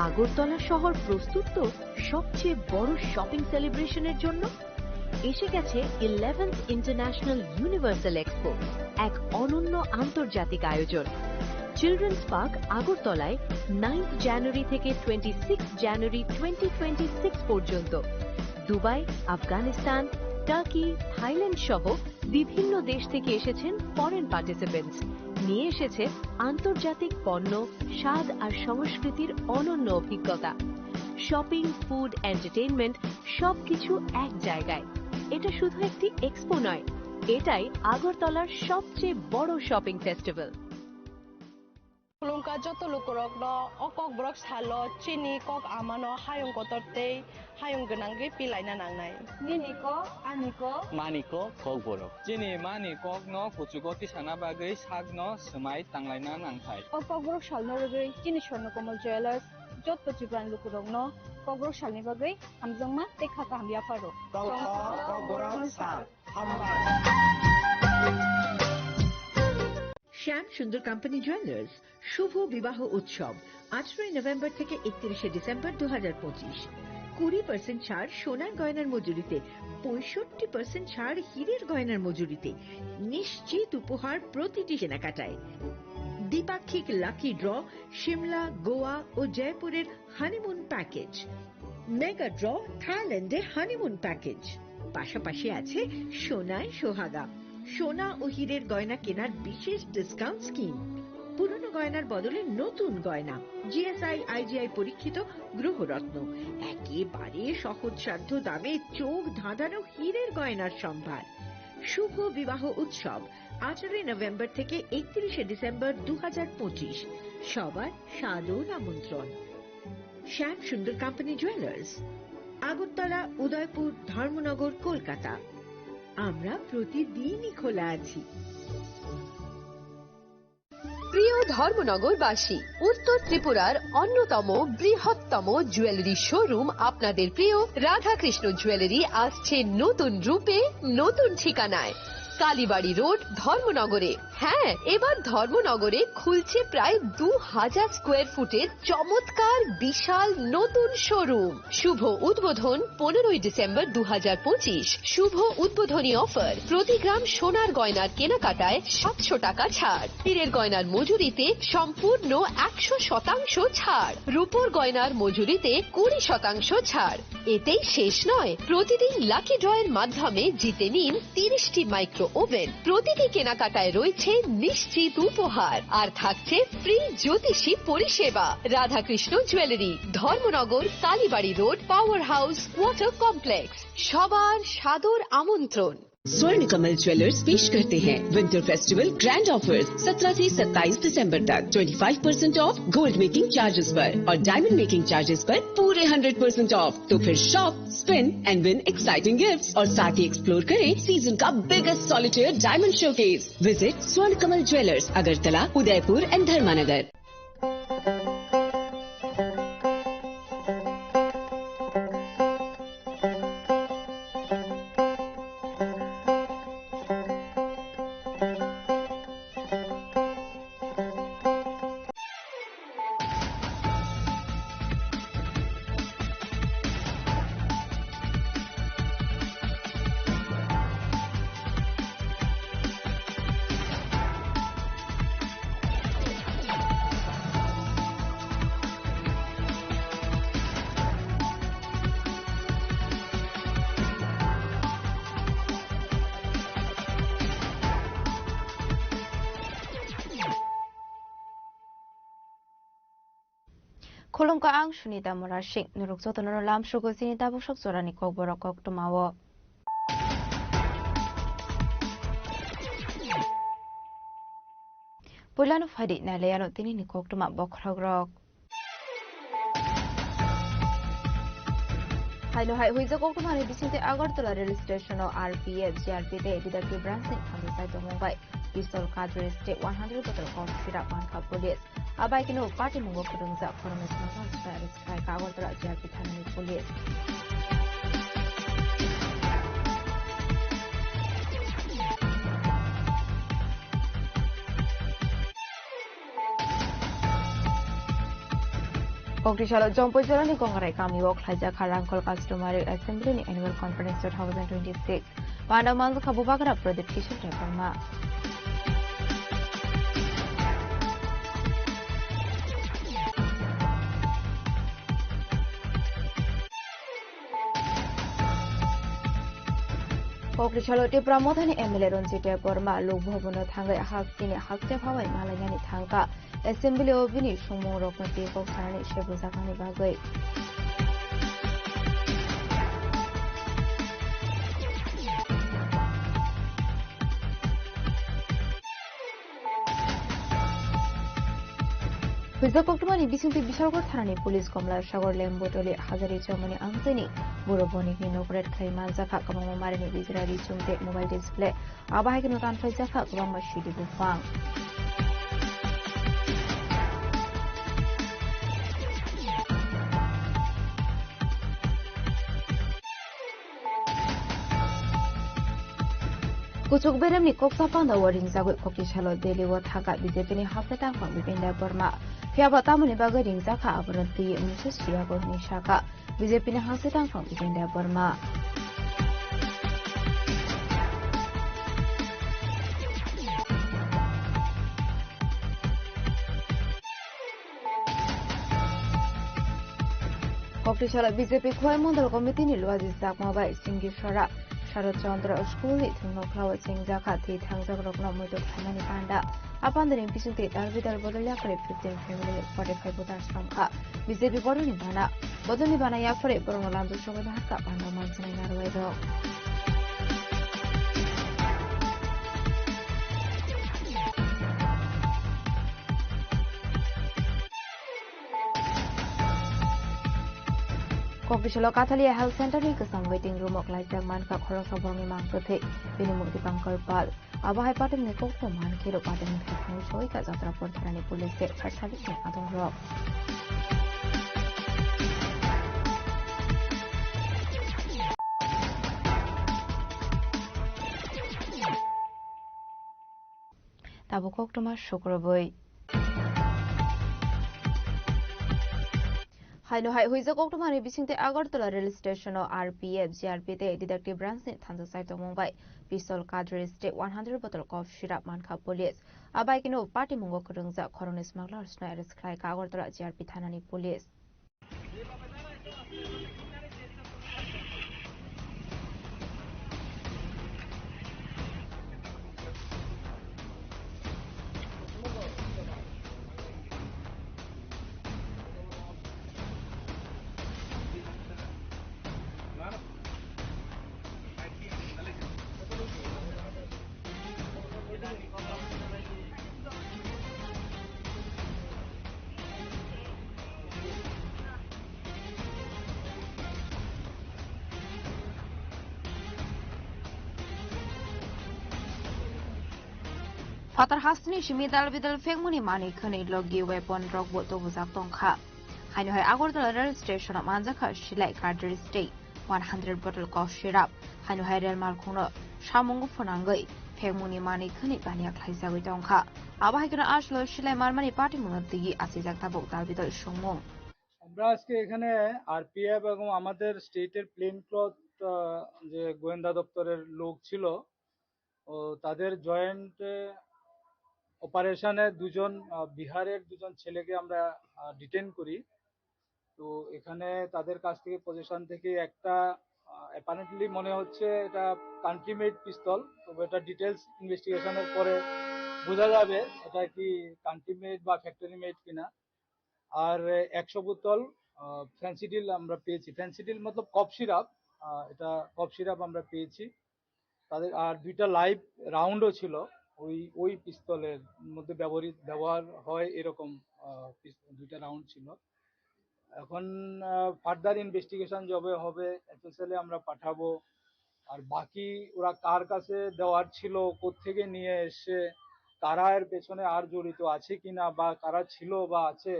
আগরতলা শহর প্রস্তুত তো সবচেয়ে বড় শপিং সেলিব্রেশনের জন্য। এসে গেছে 11th ইন্টারন্যাশনাল ইউনিভার্সাল এক্সপো, এক অনন্য আন্তর্জাতিক আয়োজন। চিলড্রেন্স পার্ক আগরতলায় 9th জানুয়ারি থেকে 26 জানুয়ারি 2026 পর্যন্ত। দুবাই, আফগানিস্তান, টার্কি, থাইল্যান্ড সহ বিভিন্ন দেশ থেকে এসেছেন ফরেন পার্টিসিপেন্টস। নিয়ে এসেছে আন্তর্জাতিক পণ্য, স্বাদ আর সংস্কৃতির অনন্য অভিজ্ঞতা। শপিং, ফুড, এন্টারটেইনমেন্ট সবকিছু এক জায়গায়। এটা শুধু একটি এক্সপো নয়, এটাই আগরতলার সবচেয়ে বড় shopping festival. Kulungka joto lukurok no okok brok salo chini kok amano hayung kotorte hayung genangge pilai na nangnai. Nini ko, ani ko, mani ko kok borok. Chini mani kok no kuchugoti sana bagai sag no semai tanglai na nangthai. okok brok salno rogoi chini Swarna Komal Jewelers joto chibran lukurok no kok brok salni bagai hamjangma tekha ka hamya faro. Kok borok sal. শ্যাম সুন্দর company jewellers শুভ বিবাহ উৎসব 18 November থেকে 31 December 2025। 20% ছাড় সোনার গয়নার মজুরিতে, 65% ছাড় হীরের গয়নার মজুরিতে, নিশ্চিত উপহার প্রতিটি কেনাকাটায়। দ্বিপাক্ষিক লাকি ড্র, সিমলা, গোয়া ও জয়পুরের হানিমুন প্যাকেজ, মেগা ড্র থাইল্যান্ডে হানিমুন প্যাকেজ। পাশাপাশি আছে সোনায় সোহাগা, সোনা ও হীরের গয়না কেনার বিশেষ ডিসকাউন্ট স্কিম। পুরনো গয়নার বদলে নতুন গয়না, জিএসআই আইজিআই পরীক্ষিত গ্রহরত্ন, একেবারে সহজসাধ্য দামে চোখ ধাঁধানো হীরের গয়নার সম্ভার। শুভ বিবাহ উৎসব 18 নভেম্বর থেকে 31 ডিসেম্বর 2025। সবার সাদর আমন্ত্রণ। শ্যাম সুন্দর কোম্পানি জুয়েলার্স, আগরতলা, উদয়পুর, ধর্মনগর, কলকাতা। আমরা প্রতিদিনই খোলা আছি। প্রিয় ধর্মনগরবাসী, উত্তর ত্রিপুরার অন্যতম বৃহত্তম জুয়েলারি শোরুম আপনাদের প্রিয় রাধাকৃষ্ণ জুয়েলারি আসছে নতুন রূপে, নতুন ঠিকানায়, কালীবাড়ি রোড, ধর্মনগরে। হ্যাঁ, এবার ধর্মনগরে খুলছে প্রায় 2000 স্কোয়ার ফুটের চমৎকার বিশাল নতুন শোরুম। শুভ উদ্বোধন 15 ডিসেম্বর 2025। শুভ উদ্বোধনী অফার, প্রতি গ্রাম সোনার গয়নার কেনাকাটায় 700 টাকা ছাড়, হীরের গয়নার মজুরিতে সম্পূর্ণ 100% ছাড়, রূপোর গয়নার মজুরিতে 20% ছাড়। এতেই শেষ নয়, প্রতিদিন লাকি ড্রয়ের মাধ্যমে জিতে নিন 30টি মাইক্রো ওভেন। প্রতিটি কেনাকাটায় রয়েছে নিশ্চিত উপহার, আর থাকছে ফ্রি জ্যোতিষী পরিষেবা। Radhakrishna jewellery, Dharmanagar, Kalibari road, power house, water complex. সবার সাদর আমন্ত্রণ। स्वर्ण कमल ज्वेलर्स पेश करते हैं विंटर फेस्टिवल ग्रैंड ऑफर्स 17 से 27 दिसंबर तक 25% ऑफ गोल्ड मेकिंग चार्जेस पर और डायमंड मेकिंग चार्जेस पर पूरे 100% ऑफ। तो फिर shop, spin and win exciting gifts और साथ ही एक्सप्लोर करें सीजन का biggest solitaire diamond showcase. Visit Swarna Kamal jewellers, Agartala, Udaipur and Dharmanagar. Kolongka ang sunita morashik nuruk soto lam shugo sinita busok sorani kok borok kok tumawo. Pulano fadi na leyano tini ni kok tuma bokragrok. Haino hai huizo kok tuma ni bisinte Agartala rail station o RPF GRP te didak branching kamisai to Mumbai. Pistol cartridge state 100 bottle of syrup one cup police. Abai kino party mungo kudung za promise na Paris kai Agartala GRP thanani police. Kokrisalo Jompo Jalani Kongrai Kami Wok Haja Karankol Customary Assembly Annual Conference 2026. Panda Manzu Kabubakara Pradeep Kishore Parma. Kokrisalo Tipra Mothani MLA Ronjite Parma Lok Bhobono Thangai Haktini Hakte Phawai Malayani Thangka Assembly Obini Sumo Rokmati Kokthani Shebuzakani Bagai. Huiza Koktumani Bisinti Bishargor Tharani Police Komla Shagor Lembotoli Hazari Chomani Angtini Buroboni Nogret Kaimanzaka Kabama Marini Bizrari Chumte Mobile Display Abahikinotan Faizaka Kabama Shidi Bufang. Kuchuk Beremni Koksapanda Waring Zagui Kokishalo Daily Wataka BJP Hafetang from Bipinda Burma. Fiabatamuni Bagaring Zaka Abranti Musus Fiago Nishaka. BJP Hafetang from Bipinda Burma. Kokishalo BJP Khoi Mondal Committee ni Luazi Zakmabai Singishara. Sharad Chandra School Thungno Klawa Singjaka Thi Thangjak Rokno Muto Thanani Panda Apandari Bisunti Dalbidal Bodolya Kare 15 family 45 voters from Ka BJP Bodoni Bana Yakore Borolandu Shogadaka Panda Mansani Narwedo. Kokrisalo Kathalia Health Center ni kasam waiting room ok laijak manka khorosa bongi mangprathe binimukti pangkal pal abahai patim ne kokto man khero patim phekhu choi ka jatra por tharani police ke fire service ni adong ro tabo kokto ma shukroboi Haino Hai Huiza Koktumani Bisinte Agartala Rail Station or RPF GRP Detective Branch in Thansa Site of Mumbai Pistol Cadre State 100 bottle of Shirap Manka Police Abakino Party Mungo Kurungza Coroner Smugglers Sniders Clay Agartala GRP Thanani Police Fatar Hastini Shimidal Vidal Fengmuni Mani Kuni Logi Weapon Rock Boto Buzaktonka. Haino Hai Agartala Rail Station of Manzaka Shilai Cadre State 100 bottle of Shirap. Haino Hai Real Malkuno Shamungu Funangai Fengmuni Mani Kuni Banya Klaisa Witonka. Abahikana Ashlo Shilai Marmani Party Munati Asizak Tabok Dalvidal Shumung. আমরা আজকে এখানে RPF এবং আমাদের স্টেটের plane cloth যে গোয়েন্দা দপ্তরের লোক ছিল ও তাদের জয়েন্ট অপারেশনে দুজন বিহারের দুজন ছেলেকে আমরা ডিটেইন করি তো এখানে তাদের কাছ থেকে পজিশন থেকে একটা অ্যাপারেন্টলি মনে হচ্ছে এটা কান্ট্রি মেড পিস্তল তবে এটা ডিটেলস ইনভেস্টিগেশনের পরে বোঝা যাবে এটা কি কান্ট্রি মেড বা ফ্যাক্টরি মেড কিনা আর 100 বোতল ফ্যান্সিডিল আমরা পেয়েছি ফ্যান্সিডিল মতলব কফ সিরাপ এটা কফ সিরাপ আমরা পেয়েছি তাদের আর দুইটা লাইভ রাউন্ডও ছিল ওই পিস্তলের মধ্যে ব্যবহার হয় এরকম দুইটা রাউন্ড ছিল এখন ফার্দার ইনভেস্টিগেশন যবে হবে এফএসএল এ আমরা পাঠাবো আর বাকি ওরা কার কাছে দেওয়ার ছিল কোত্থেকে নিয়ে এসে কারা এর পেছনে আর জড়িত আছে কিনা বা কারা ছিল বা আছে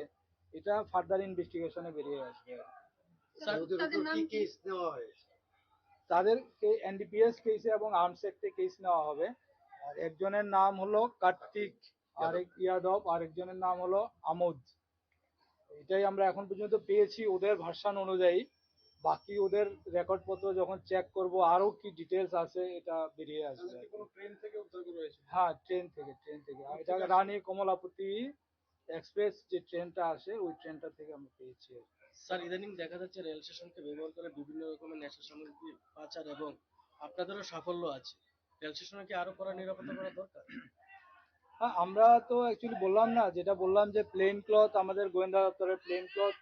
এটা ফার্দার ইনভেস্টিগেশনে বেরিয়ে আসবে তাদেরকে এনডিপিএস কেসে এবং আর্মস অ্যাক্টে কেস নেওয়া হবে আর একজনের নাম হলো কার্তিক আরেক ইয়াদব আরেকজনের নাম হলো আমোদ এটাই আমরা এখন পর্যন্ত পেয়েছি ওদের ভার্সন অনুযায়ী। বাকি ওদের রেকর্ড পত্র যখন চেক করব আরো কি ডিটেলস আছে এটা বেরিয়ে আসবে। কোনো ট্রেন থেকে উদ্ধার করা হয়েছে? হ্যাঁ, ট্রেন থেকে এটা রানী কমলাপতি এক্সপ্রেস যে ট্রেনটা আসে ওই ট্রেনটা থেকে আমরা পেয়েছি। স্যার, ইদানিং দেখা যাচ্ছে রেল স্টেশনকে ব্যবহার করে বিভিন্ন রকমের নেশা সামগ্রী পাচার এবং আপনাদেরও সাফল্য আছে। রেল স্টেশনে কি আরো কড়া নিরাপত্তা করা দরকার? হ্যাঁ, আমরা তো অ্যাকচুয়ালি বললাম না, যেটা বললাম যে প্লেন ক্লথ আমাদের গোয়েন্দা দপ্তরের প্লেন ক্লথ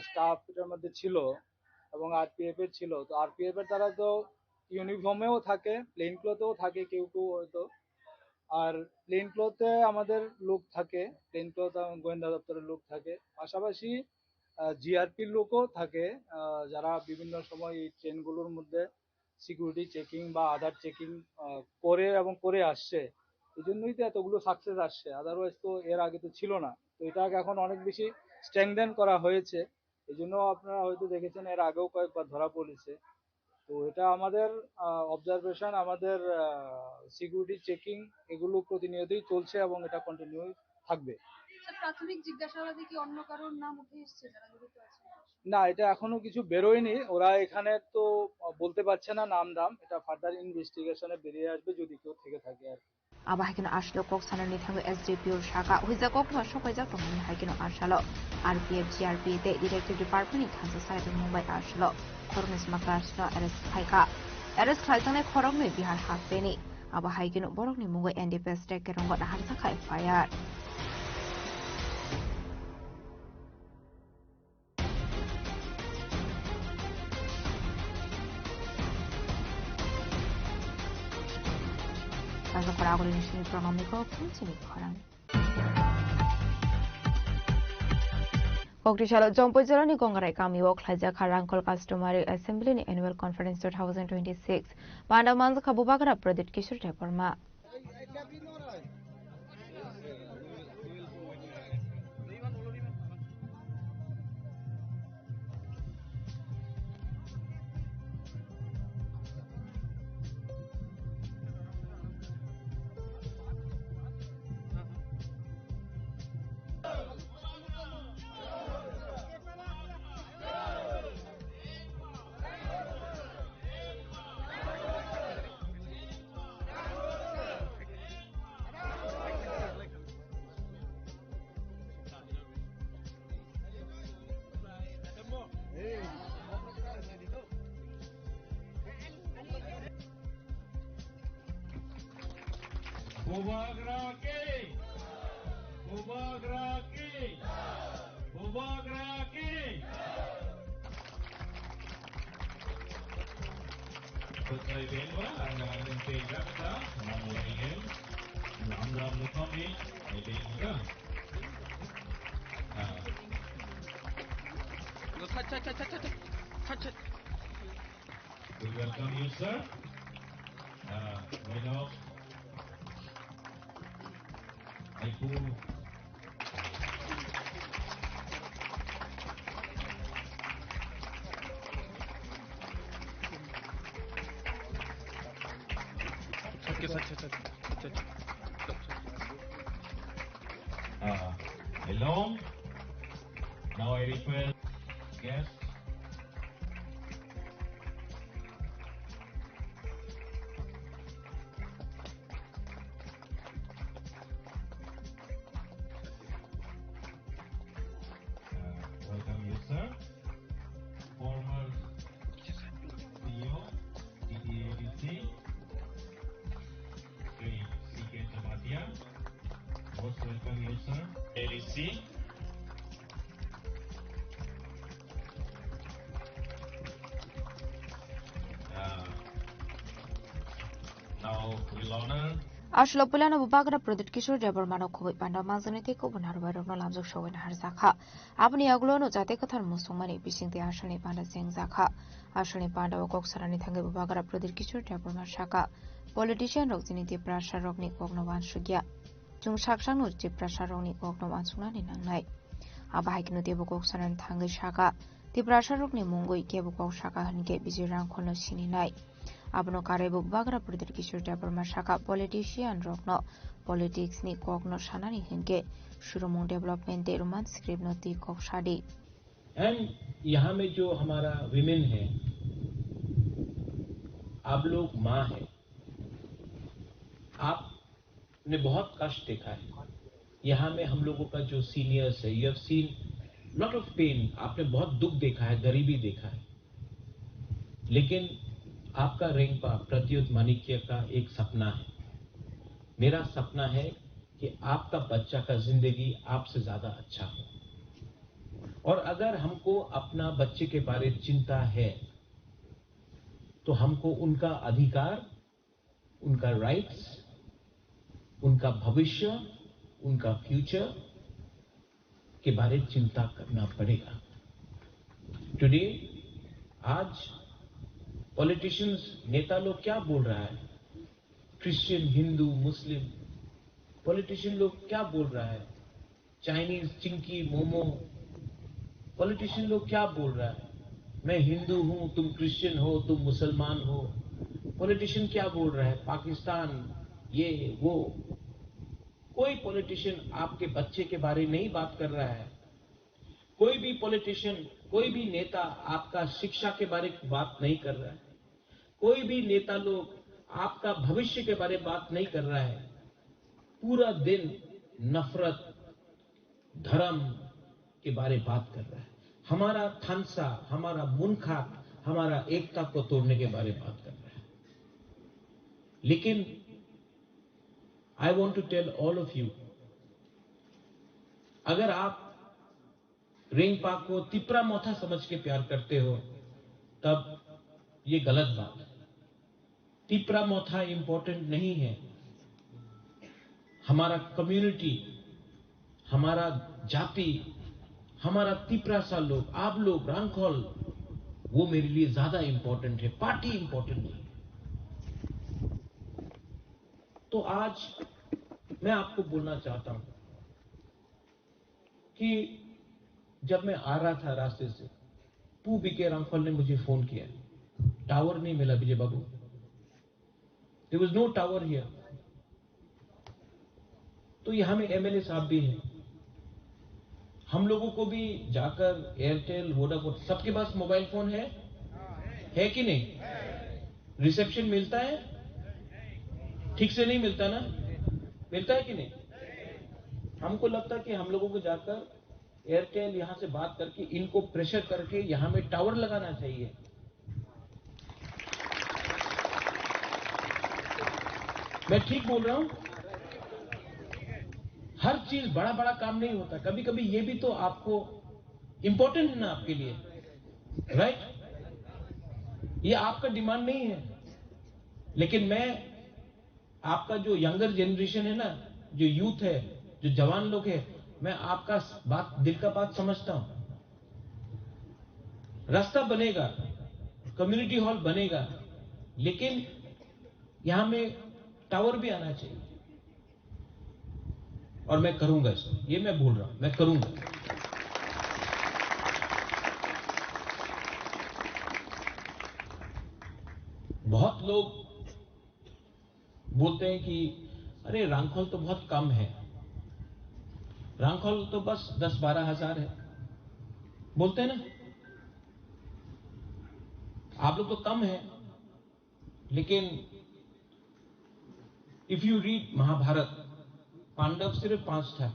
স্টাফ এটার মধ্যে ছিল এবং আরপিএফ এর ছিল। তো আরপিএফ এর তারা তো ইউনিফর্মেও থাকে, প্লেন ক্লথেও থাকে কেউ কেউ হয়তো। আর প্লেন ক্লথে আমাদের লোক থাকে, প্লেন ক্লথ গোয়েন্দা দপ্তরের লোক থাকে, পাশাপাশি জিআরপির লোকও থাকে, যারা বিভিন্ন সময় এই ট্রেনগুলোর মধ্যে সিকিউরিটি চেকিং বা আদার চেকিং করে এবং করে আসছে। এই জন্যই তো এতগুলো সাকসেস আসছে, আদারওয়াইজ তো এর আগে তো ছিল না। তো এটাকে এখন অনেক বেশি স্ট্রেংথেন করা হয়েছে। এই জন্য আপনারা হয়তো দেখেছেন এর আগেও কয়েকবার ধরা পড়েছে। তো এটা আমাদের অবজারভেশন, আমাদের সিকিউরিটি চেকিং এগুলো প্রতিনিয়তই চলছে এবং এটা কন্টিনিউ থাকবে। প্রাথমিক জিজ্ঞাসাবাদে কি অন্য কারোর নাম উঠে এসেছে যারা জড়িত আছে? না, এটা এখনো কিছু বেরোয়নি, ওরা এখানে তো বলতে পারছে না নাম দাম, এটা ফার্দার ইনভেস্টিগেশনে বেরিয়ে আসবে যদি কেউ থেকে থাকে আর কি। aba haikino ashlo kok sanani thango SDPO shaka huiza kok ma shokai jak tong haikino ashalo RPF GRP te detective department ni thansa side mumbai ashlo kormis makrasno arrest khaika arrest khaisane khorok ni bihar haseni aba haikino borok ni mungoi NDPS tek keronggo na harsa khai fire As a collaboration from Amico, continue Korang. Koktishala Jompo Jalani Kongarai Kami Wok Laja Karankol Customary Assembly in Annual Conference 2026. Panda Manza Kabubakara Pradit Kishur Teporma. We welcome you, sir. Aipu. Hello. Now I request guests. Welcome you, sir. Former CEO, TTADC, Sri C.K. Jamatia. Most welcome you, sir. ADC. Now we'll honor Ashlo Pulana Bubagara Pradit Kishur Deber Manoko Panda Mazanite Kobunar Varono Lamzo Show in Harzaka. Abni Aglono Zatekathar Musumani Pishing the Ashani Panda Sing Zaka. Ashani Panda Koksarani Tanga Bubagara Pradit Kishur Deber Mashaka. Politician Roxinity Prasha Rogni Kognovan Shugya. Jung Shakshang Uji Prasha Rogni Kognovan Sunani Nangai. Abahikno Debu Koksaran Tanga Shaka. The Prasha Rogni Mungo Kebu Shaka and get busy round Kono Shini Night. Abono karebo bagra purdir kishor development shaka politician rokno politics ni kokno shanani hinke shurumong development de roman script noti kok shadi. And यहाँ में जो हमारा women है, आप लोग माँ है, आपने बहुत कष्ट देखा है। यहाँ में हम लोगों का जो सीनियर्स है, you have seen lot of pain, आपने बहुत दुख देखा है, गरीबी देखा है, लेकिन आपका रेंगपा प्रत्युत माणिक्य का एक सपना है। मेरा सपना है कि आपका बच्चा का जिंदगी आपसे ज्यादा अच्छा हो। और अगर हमको अपना बच्चे के बारे में चिंता है तो हमको उनका अधिकार, उनका राइट्स, उनका भविष्य, उनका फ्यूचर के बारे में चिंता करना पड़ेगा। टुडे आज पॉलिटिशियंस, नेता लोग क्या बोल रहा है, क्रिश्चियन, हिंदू, मुस्लिम पॉलिटिशियन लोग क्या बोल रहा है, चाइनीज, चिंकी, मोमो पॉलिटिशियन लोग क्या बोल रहा है, मैं हिंदू हूं, तुम क्रिश्चियन हो, तुम मुसलमान हो। पॉलिटिशियन क्या बोल रहा है, पाकिस्तान, ये वो। कोई पॉलिटिशियन आपके बच्चे के बारे में नहीं बात कर रहा है। कोई भी पॉलिटिशियन, कोई भी नेता आपका शिक्षा के बारे में बात नहीं कर रहा है। कोई भी नेता लोग आपका भविष्य के बारे में बात नहीं कर रहा है। पूरा दिन नफरत, धर्म के बारे में बात कर रहा है। हमारा थानसा, हमारा मुनखा, हमारा एकता को तोड़ने के बारे में बात कर रहा है। लेकिन I want to tell all of you, अगर आप रेंगपा को तिपरा मोथा समझ के प्यार करते हो तब ये गलत बात है। तिपरा मोथा इंपॉर्टेंट नहीं है। हमारा कम्युनिटी, हमारा जाति, हमारा तिपरासा लोग, आप लोग, रांखोल, वो मेरे लिए ज्यादा इंपॉर्टेंट है, पार्टी इंपॉर्टेंट नहीं है। तो आज मैं आपको बोलना चाहता हूं कि जब मैं आ रहा था रास्ते से, पू बीके रांखोल ने मुझे फोन किया, टावर नहीं मिला Vijay babu, there was no tower here. तो यहां में एमएलए साहब भी हैं, हम लोगों को भी जाकर एयरटेल, वोडाफोन, सबके पास मोबाइल फोन है कि नहीं? रिसेप्शन मिलता है? ठीक से नहीं मिलता ना? मिलता है कि नहीं? हमको लगता है कि हम लोगों को जाकर एयरटेल यहां से बात करके इनको प्रेशर करके यहां में टावर लगाना चाहिए। मैं ठीक बोल रहा हूं? हर चीज बड़ा बड़ा काम नहीं होता, कभी कभी ये भी तो आपको इंपॉर्टेंट है ना आपके लिए, राइट? ये आपका डिमांड नहीं है, लेकिन मैं आपका जो यंगर जनरेशन है ना, जो यूथ है, जो जवान लोग है, मैं आपका बात, दिल का बात समझता हूं। रास्ता बनेगा, कम्युनिटी हॉल बनेगा, लेकिन यहां में टावर भी आना चाहिए। और मैं करूंगा इसको, ये मैं बोल रहा हूं, मैं करूंगा। बहुत लोग बोलते हैं कि अरे रांखोल तो बहुत कम है, रांखोल तो बस 10-12 हजार है, बोलते हैं ना, आप लोग तो कम है। लेकिन if you read Mahabharat, Pandav सिर्फ 5 था,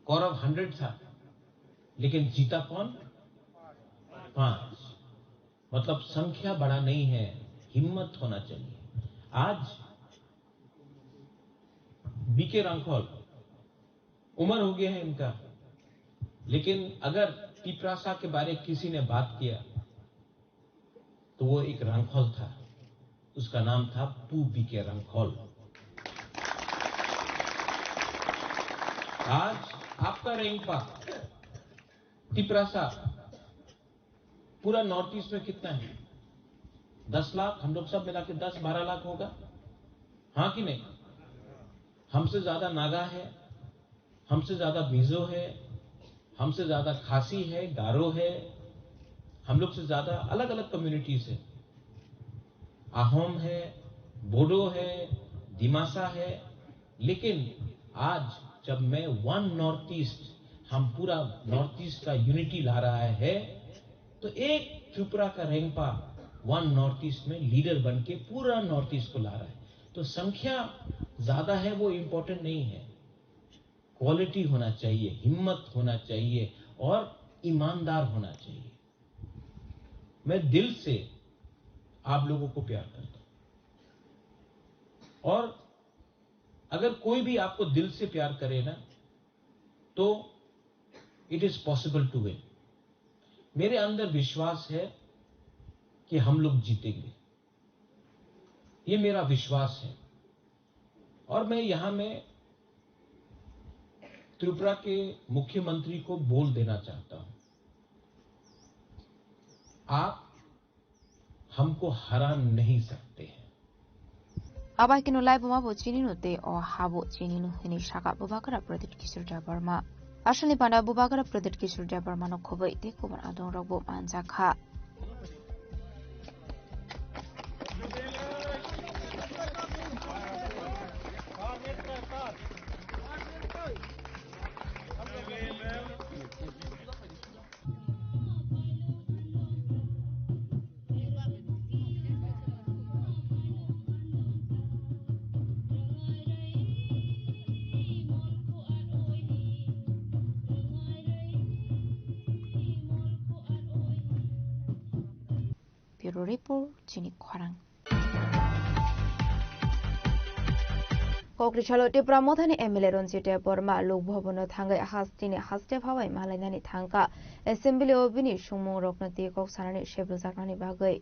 कौरव 100 था, लेकिन जीता कौन? 5। मतलब संख्या बड़ा नहीं है, हिम्मत होना चाहिए। आज बीके रांखोल उम्र हो गया है इनका, लेकिन अगर तिपरासा के बारे किसी ने बात किया तो वो एक रांखोल था, उसका नाम था पू बीके रांखोल। आज आपका रेंगपा, तिपरासा पूरा नॉर्थ ईस्ट में कितना है? 10 लाख, हम लोग सब मिला के 10-12 लाख होगा, हाँ कि नहीं? हमसे ज्यादा नागा है, हमसे ज्यादा मिजो है, हमसे ज्यादा खासी है, गारो है, हम लोग से ज्यादा अलग अलग कम्युनिटीज है। अहोम है, बोडो है, दिमासा है, लेकिन आज जब मैं वन नॉर्थ ईस्ट, हम पूरा नॉर्थ ईस्ट का यूनिटी ला रहा है, तो एक त्रिपुरा का रेंगपा वन नॉर्थ ईस्ट में लीडर बन के पूरा नॉर्थ ईस्ट को ला रहा है। तो संख्या ज्यादा है वो इंपॉर्टेंट नहीं है, क्वालिटी होना चाहिए, हिम्मत होना चाहिए और ईमानदार होना चाहिए। मैं दिल से आप लोगों को प्यार करता हूं, और अगर कोई भी आपको दिल से प्यार करे ना, तो it is possible to win. मेरे अंदर विश्वास है कि हम लोग जीतेंगे, ये मेरा विश्वास है। और मैं यहां में त्रिपुरा के मुख्यमंत्री को बोल देना चाहता हूं, आप हमको हरा नहीं सकते हैं। Abai kino lai buma bo chininu te o habo chininu hini shaka bubakara Pradit Kishore Debarma. Ashani panda bubakara Pradit Kishore Debarma no khobai te kuban adong rogbo manjakha. Bureau Report Chini Kwarang. Kokrichalo Tipra Mothani MLA Ronjit Debarma Lok Bhobono Thangai Hastini Haste Phawai Malainani Thangka Assembly Obini Sumung Roknati Kok Sanani Shebru Zaknani Bagai.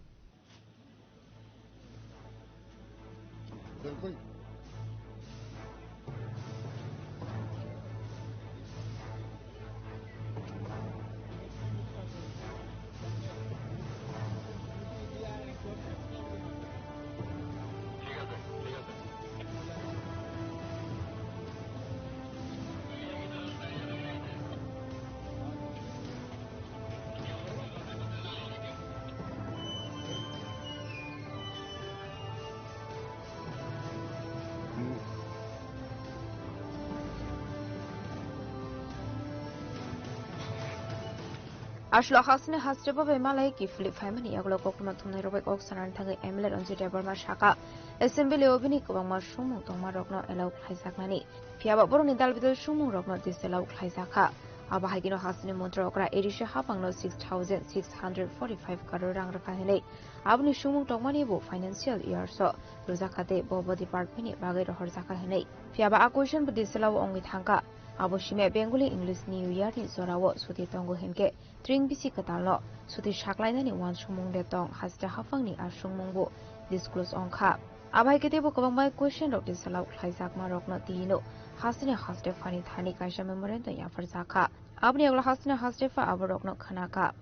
Ashlo Hasne Hasteba Malay ki Philip Family Aglo Kokuma Tunero Oxanan Tanga Emily Ronjit Debarma Shaka Assembly Obini Kubama Shumu Toma Rogno Elo Haisakani Piaba Boroni Dalvito Shumu Rogno Diselo Haisaka Abahagino Hasne Montrokra Edisha Hapangno 6,645 Karurang Rakahele Abni Shumu Tomanibo Financial Year so Rosakate Bobo Department Bagay Horzaka Hene Piaba Acquisition Budiselo on with Hanka Aboshime Bengali English New Year in Zorawo Suti Tongo Henke Tring Bisi Katalo Suti Shaklaina ni Wan Shumung de Tong has the Hafang ni Ashumungbo disclose on Kap. Abai Ketebo Kavambai question of this allow Haisak Marok not Dino Hasina Haste Fani Thani Kasha Memorandum Yafarzaka Abniagla Hasina Hastefa Aborok no Kanaka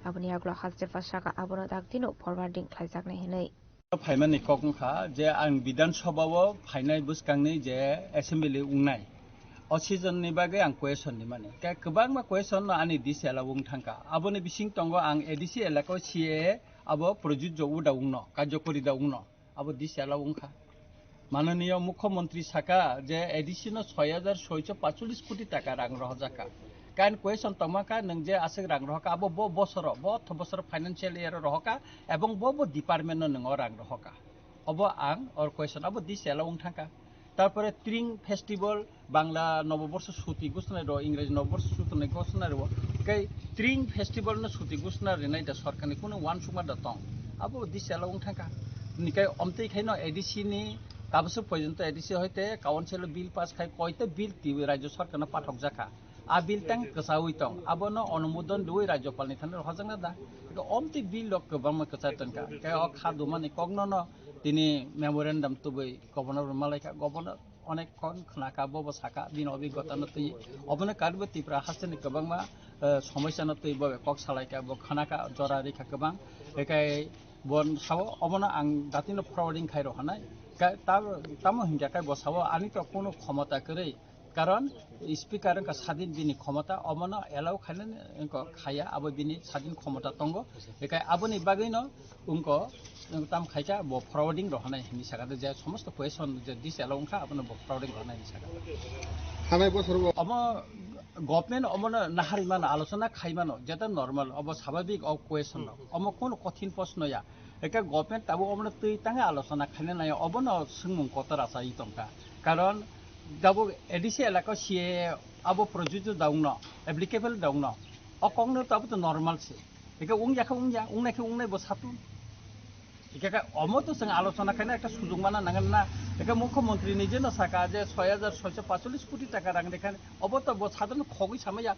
Abniagla Hastefa Shaka Abono Dactino forwarding Haisak Nehene. फाइमानि कखा जे आं विधान सभायाव फाइनाय बुसखांनि जे assembly उंनाय असिजननि बागै आं क्वेश्चननि माने गोबां मा question आनि दिसेला बुं थांका आबोनि बिसिं तंगो आं एडिसि एलाको सीए आबो प्रजुज्य उदा उंनो कार्यकरी दा उंनो आबो दिसेला उंखा माननीय मुख्यमंत्री साका जे एडिसिनो 6645 कोटी टाका रां रहजाका कान क्वेश्चन तमाका नों जे आसे रां रहका आबो बो बोसोर फाइनान्शियल इयर रहका एवं बो डिपार्टमेन्ट नों रां रहका अबो आं और क्वेश्चन आबो दिसेला उं थांका তারপরে ট্রিং ফেস্টিভ্যাল বাংলা নববর্ষ ছুটি ঘোষণা র ইংরেজি নববর্ষ ছুটি ঘোষণা র কে ট্রিং ফেস্টিভ্যাল ন ছুটি ঘোষণা রে নাইটা সরকারনি কোনো ওয়ান সুমা দ তং আবো দিसेला उं थांका निकाय अमते खाइनो एडिसि नि दाबसो पर्यन्त एडिसि हयते काउन्सिल बिल पास खाइ कयते बिल टिबि राज्य सरकारनो पाठक जाखा आ बिल तां कसाउइ तंग आबोनो अनुमोदन दुइ राज्यपालनि थाने हजंना दा अमते बिल लक गोबां कसातनका के अ खादु माने कग्नन दिनै मेमोरेन्डाम तुबै गभर्नर मालायका गभर्नर अनेक खन खनाका बब साका दिन अभिज्ञता नतै अबने कार्बो तिप्रा हासनि गोबांमा समस्या नतै बबे कक सालायका ब खनाका जरा रेखा गोबां एकाय बन सावो अबना आं दातिनो फरवार्डिं खाइरो हानाय ताम हिंजाखाय बसावो आनि त कोनो क्षमता करे কারণ স্পিকার স্বাধীন বিনি ক্ষমতা অমন এলাও খাইলেন খাইয়া আবো বিনি স্বাধীন ক্ষমতা তঙ্গ বেকার আবনি বাগৈন উঙ্ক তাম খাইকা ব ফরওয়ার্ডিং রহনাই হিনি সাগাতে যে সমস্ত কোয়েশন যে দিস এলাও উঙ্কা আবনো ব ফরওয়ার্ডিং রহনাই হিনি সাগাতে থানায় বছর অম গভর্নমেন্ট অমন নাহারিমান আলোচনা খাইমানো যেটা নর্মাল অব স্বাভাবিক অ কোয়েশন অম কোন কঠিন প্রশ্নয়া একা গভর্নমেন্ট তাবো অমন তুই তাঙ্গে আলোচনা খাইনে নাই অবন সুংমুং কতর আশা ইতংকা কারণ দাবো এডিসি এলাকা সিয়ে আবো প্রযোজ্য দাউন এপ্লিকেবল দাউন অকংনো তাবো তো নর্মাল সে একা উংনাকে উংনাই বসাতুন একা অমত जों আলোচনা খাইনে একটা সুযোগ মানা নাঙ্গেন না একা মুখ্যমন্ত্রী নিজে না সাকা যে 6645 কোটি টাকা রাং দেখান অবত সাধারণ খগই সামাইয়া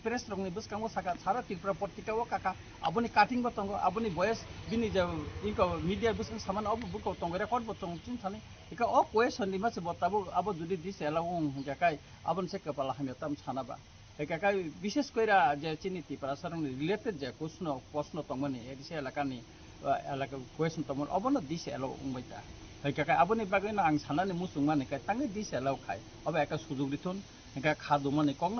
প্রেস রংনি বসকাঙ্গো সাকা সারা ত্রিপুরা পত্রিকাও কাকা আবনি কাটিং বতঙ্গ আবনি ভয়েস বিনি যে ইনকো মিডিয়া বসকাং সামান অব বুকো তঙ্গ রেকর্ড বতঙ্গ চিন থানে একা অ কোয়েশন नि मासे बताबो আবো যদি দিস এলাউং জাকাই আবন সে কপালা হামিয়াতাম সানাবা একা বিশেষ কইরা যে চিনি ত্রিপুরা সরং রিলেটেড যে প্রশ্ন তঙ্গনি এডিসি এলাকানি এলাকা কোয়েশন তমন অবন দিস এলাও উংবাইতা একা আবনি বাগৈ না আং সানানি মুসুং মানে কা তাঙ্গে দিস এলাও খাই অবে একা সুযোগ দিথুন একা খাদু মানে কংন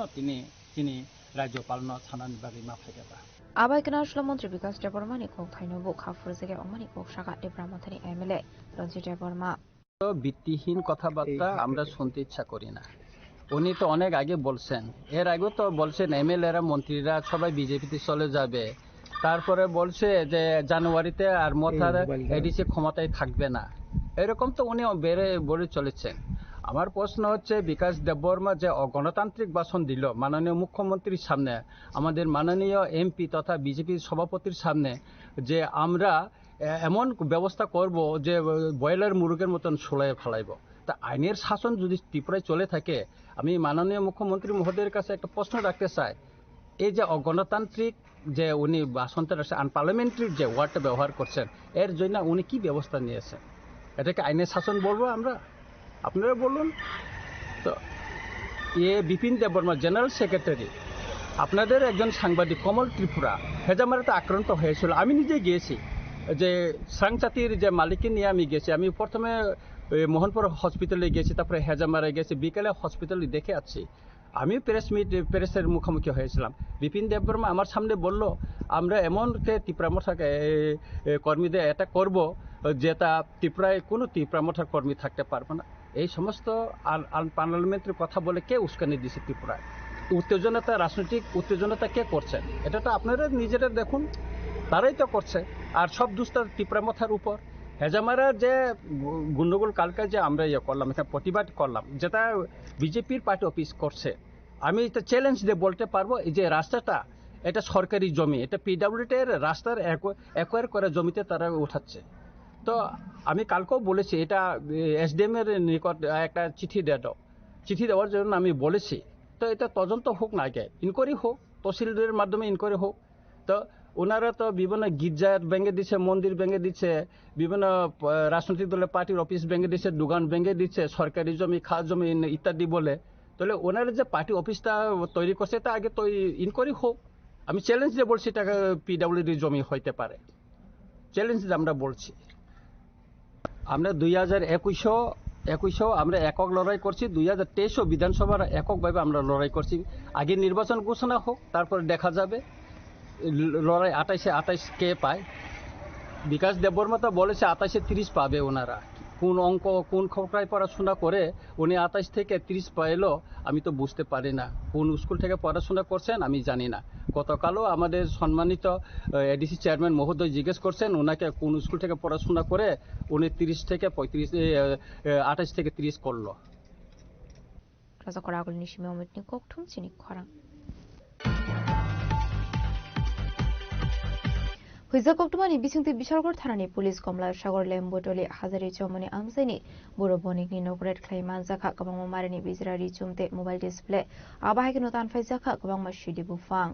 তিনি রাজ্যপাল ন সানানি বাগৈ মা ফাইগাবা আবাইকনা মন্ত্রী বিকাশ দেববর্মানি কক থাইনবো খাফুর জায়গায় অমানি কক শাখা দেব্রামাথানি এমএলএ রঞ্জিত দেববর্মা ভিত্তিহীন কথাবার্তা আমরা শুনতে ইচ্ছা করি না উনি তো অনেক আগে বলছেন এর আগে তো বলছেন এমএলএরা মন্ত্রীরা সবাই বিজেপিতে চলে যাবে তারপরে বলছে যে জানুয়ারিতে আর মথার এডিসি ক্ষমতায় থাকবে না এরকম তো উনি বলে চলেছেন আমার প্রশ্ন হচ্ছে বিকাশ দেববর্মা যে গণতান্ত্রিক ভাষণ দিল মাননীয় মুখ্যমন্ত্রীর সামনে আমাদের মাননীয় এমপি তথা বিজেপির সভাপতির সামনে যে আমরা এমন ব্যবস্থা করব যে বয়লার মুরগের মতন সোলায় ফেলাইব তা আইনের শাসন যদি ত্রিপুরায় চলে থাকে আমি মাননীয় মুখ্যমন্ত্রী মহোদয়ের কাছে একটা প্রশ্ন রাখতে চাই এই যে অগণতান্ত্রিক যে উনি ভাষণটা আনপার্লামেন্টারি যে ওয়ার্ডটা ব্যবহার করছেন এর জন্য উনি কি ব্যবস্থা নিয়েছেন এটাকে আইনের শাসন বলবো আমরা আপনারা বলুন তো বিপিন দেববর্মা জেনারেল সেক্রেটারি আপনাদের একজন সাংবাদিক কমল ত্রিপুরা হেজামারাতে আক্রান্ত হয়েছিল আমি নিজে গিয়েছি যে সাংচাতির যে মালিককে নিয়ে আমি গেছি আমি প্রথমে মোহনপুর হসপিটালে গেছি তারপরে হেজামারায় গেছি বিকেলে হসপিটালে দেখে আছি আমি প্রেসের মুখোমুখি হয়েছিলাম বিপিন দেববর্মা আমার সামনে বলল আমরা এমনকে ত্রিপুরা মঠার কর্মীদের এটা করব যেটা ত্রিপুরায় কোনো ত্রিপুরা মঠার কর্মী থাকতে পারবে না এই সমস্ত পার্লামেন্টের কথা বলে কে উস্কানি দিছে ত্রিপুরায় উত্তেজনতা রাজনৈতিক উত্তেজনতা কে করছেন এটা তো আপনারা নিজেরা দেখুন তারাই তো করছে আর সব দুষ্টা ত্রিপুরা মথার উপর হেজামারা যে গন্ডগোল কালকে যে আমরা করলাম এখানে প্রতিবাদ করলাম যেটা বিজেপির পার্টি অফিস করছে আমি এটা চ্যালেঞ্জ দিয়ে বলতে পারবো যে রাস্তাটা এটা সরকারি জমি এটা পিডব্লিউডি এর রাস্তার অ্যাকোয়ার করা জমিতে তারা উঠাচ্ছে তো আমি কালকেও বলেছি এটা এসডিএম এর নিকট একটা চিঠি দেওয়ার জন্য আমি বলেছি তো এটা তদন্ত হোক না আগে ইনকোয়ারি হোক তহসিলদারের মাধ্যমে ইনকোয়ারি হোক তো ওনারা তো বিভিন্ন গির্জার ভেঙে দিচ্ছে মন্দির ভেঙে দিচ্ছে বিভিন্ন রাজনৈতিক দলের পার্টির অফিস ভেঙে দিচ্ছে দোকান ভেঙে দিচ্ছে সরকারি জমি খাস জমি ইত্যাদি বলে তাহলে ওনারা যে পার্টি অফিসটা তৈরি করছে তা আগে তো ইনকোয়ারি হোক আমি চ্যালেঞ্জ দিয়ে বলছি এটা পিডব্লিউডি জমি হইতে পারে চ্যালেঞ্জ আমরা বলছি আমরা 2021 আমরা একক লড়াই করছি 2023 বিধানসভার এককভাবে আমরা লড়াই করছি আগে নির্বাচন ঘোষণা হোক তারপরে দেখা যাবে লড়াই 28 কে পায় বিকাশ দেববর্মা তো বলেছে 28-30 পাবে ওনারা কোন অঙ্ক কোন খোঁড়ায় পড়াশোনা করে উনি 28 থেকে 30 পাইলো আমি তো বুঝতে পারি না কোন স্কুল থেকে পড়াশোনা করছেন আমি জানি না গতকালও আমাদের সম্মানিত এডিসি চেয়ারম্যান মহোদয় জিজ্ঞেস করছেন ওনাকে কোন স্কুল থেকে পড়াশোনা করে উনি 30 থেকে 28 থেকে 30 করলো রাজাকর আগল নিশিমে অমিতনি কোকঠুম চিনি খরা হুইজা কক্টমানি বিসিংতি বিশালগড় থানানি পুলিশ কমলা সাগর লেম্বটলি হাজারি চমনি আমসাইনি বুড়ো বনিকনি নগরেট খ্লাইমান জাখা গবাং মারিনি বিজরারি চুমতে মোবাইল ডিসপ্লে আবাহাইকনো তানফাই জাখা গবাং মাসিদি বুফাং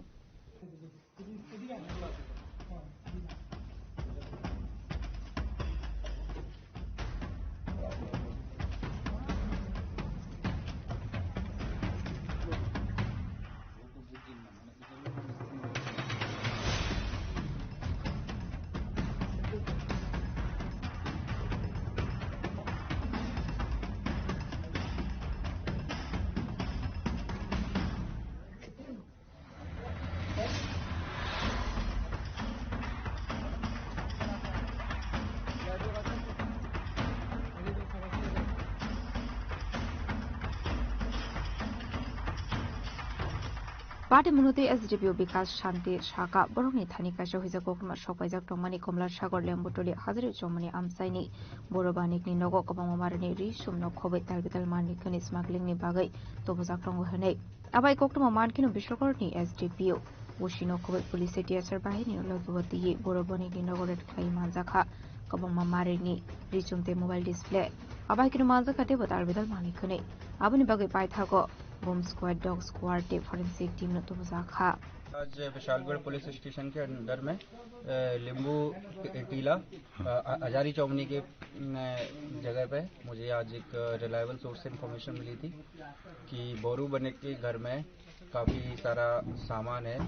Party Munuti SDPU Bikas Shanti Shaka Boroni Thani Kasha Hiza Kokma Shopajak Tomani Komla Shagor Lembutoli Hazari Chomani Amsaini Borobanik ni Nogo Kobamarani Rishum no Kobe Talbital Manikani smuggling ni Bagai Tobozak Tongo Hane Abai Kokma Markin Bishokor ni SDPU Wushino Kobe Police Tiasar Bahini Logwati Borobani ni Nogoret Kai Manzaka Kobama Marini Richumte mobile display Abai Kino Manzaka Debot Albital Manikane Abani Bagai Paithago बम squad dog squad टे forensic team ने तो बजाखा आज Vishalgarh police station के अंदर में लिंबू टीला हजारी चौमनी के जगह पे मुझे आज एक रिलायबल सोर्स से इंफॉर्मेशन मिली थी कि बोरू बने के घर में काफ़ी सारा सामान है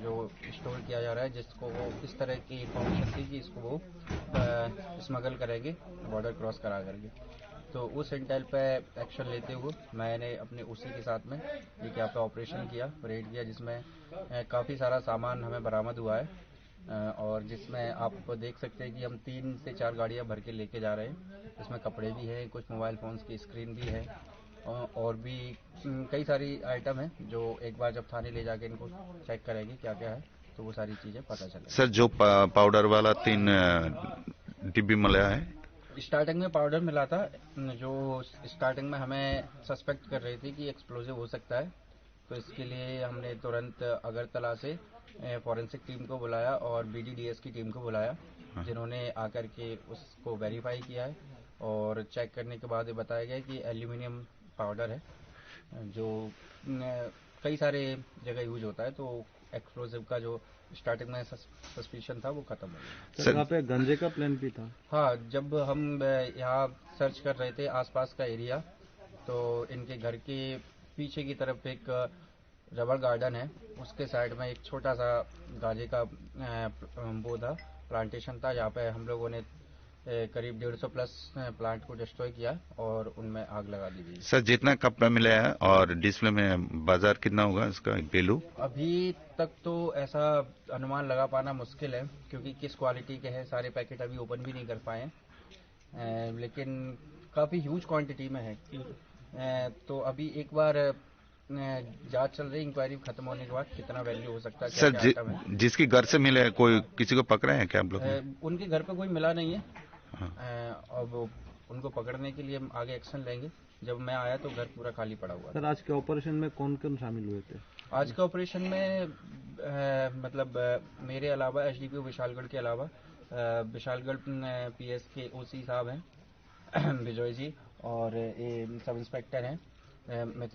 जो स्टोर किया जा रहा है, जिसको वो इस तरह की इंफॉर्मेशन थी कि इसको वो स्मगल करेंगे बॉर्डर क्रॉस करा करके। तो उस इंटेल पे एक्शन लेते हुए मैंने अपने उसी के साथ में एक यहाँ पे ऑपरेशन किया, रेड किया, जिसमें काफ़ी सारा सामान हमें बरामद हुआ है और जिसमें आप देख सकते हैं कि हम 3 से 4 गाड़ियाँ भर के लेके जा रहे हैं। इसमें कपड़े भी हैं, कुछ मोबाइल फ़ोन्स की स्क्रीन भी है और भी कई सारी आइटम हैं जो एक बार जब थाने ले जाके इनको चेक करेंगे क्या क्या है तो वो सारी चीज़ें पता चलेगी। सर, जो पाउडर वाला 3 डिब्बी मिला है, स्टार्टिंग में पाउडर मिला था, जो स्टार्टिंग में हमें सस्पेक्ट कर रही थी कि एक्सप्लोजिव हो सकता है, तो इसके लिए हमने तुरंत अगरतला से फॉरेंसिक टीम को बुलाया और BDDS की टीम को बुलाया, जिन्होंने आकर के उसको वेरीफाई किया है और चेक करने के बाद ये बताया गया कि एल्यूमिनियम पाउडर है जो कई सारे जगह यूज होता है, तो एक्सप्लोजिव का जो स्टार्टिंग में सस्पिशन था वो खत्म हो गया। सर, यहाँ पे गंजे का प्लान भी था? हाँ, जब हम यहाँ सर्च कर रहे थे आसपास का एरिया, तो इनके घर के पीछे की तरफ एक रबर गार्डन है, उसके साइड में एक छोटा सा गांजे का वो था, प्लांटेशन था, जहाँ पे हम लोगों ने करीब 150 प्लस प्लांट को डिस्ट्रॉय किया और उनमें आग लगा दी गई। सर, जितना कपड़ा मिला है और डिस्प्ले में बाजार कितना होगा इसका वैल्यू? अभी तक तो ऐसा अनुमान लगा पाना मुश्किल है क्योंकि किस क्वालिटी के हैं, सारे पैकेट अभी ओपन भी नहीं कर पाए, लेकिन काफ़ी ह्यूज क्वांटिटी में है। तो अभी एक बार जांच चल रही, इंक्वायरी खत्म होने के बाद कितना वैल्यू हो सकता है। सर, जिसके घर से मिले कोई किसी को पकड़े हैं क्या आप लोग? उनके घर पे कोई मिला नहीं है। अब उनको पकड़ने के लिए हम आगे एक्शन लेंगे। जब मैं आया तो घर पूरा खाली पड़ा हुआ था। सर, आज के ऑपरेशन में कौन कौन शामिल हुए थे? आज के ऑपरेशन में मतलब मेरे अलावा SDPO विशालगढ़ के अलावा विशालगढ़ PS के OC साहब हैं विजय जी, और सब इंस्पेक्टर हैं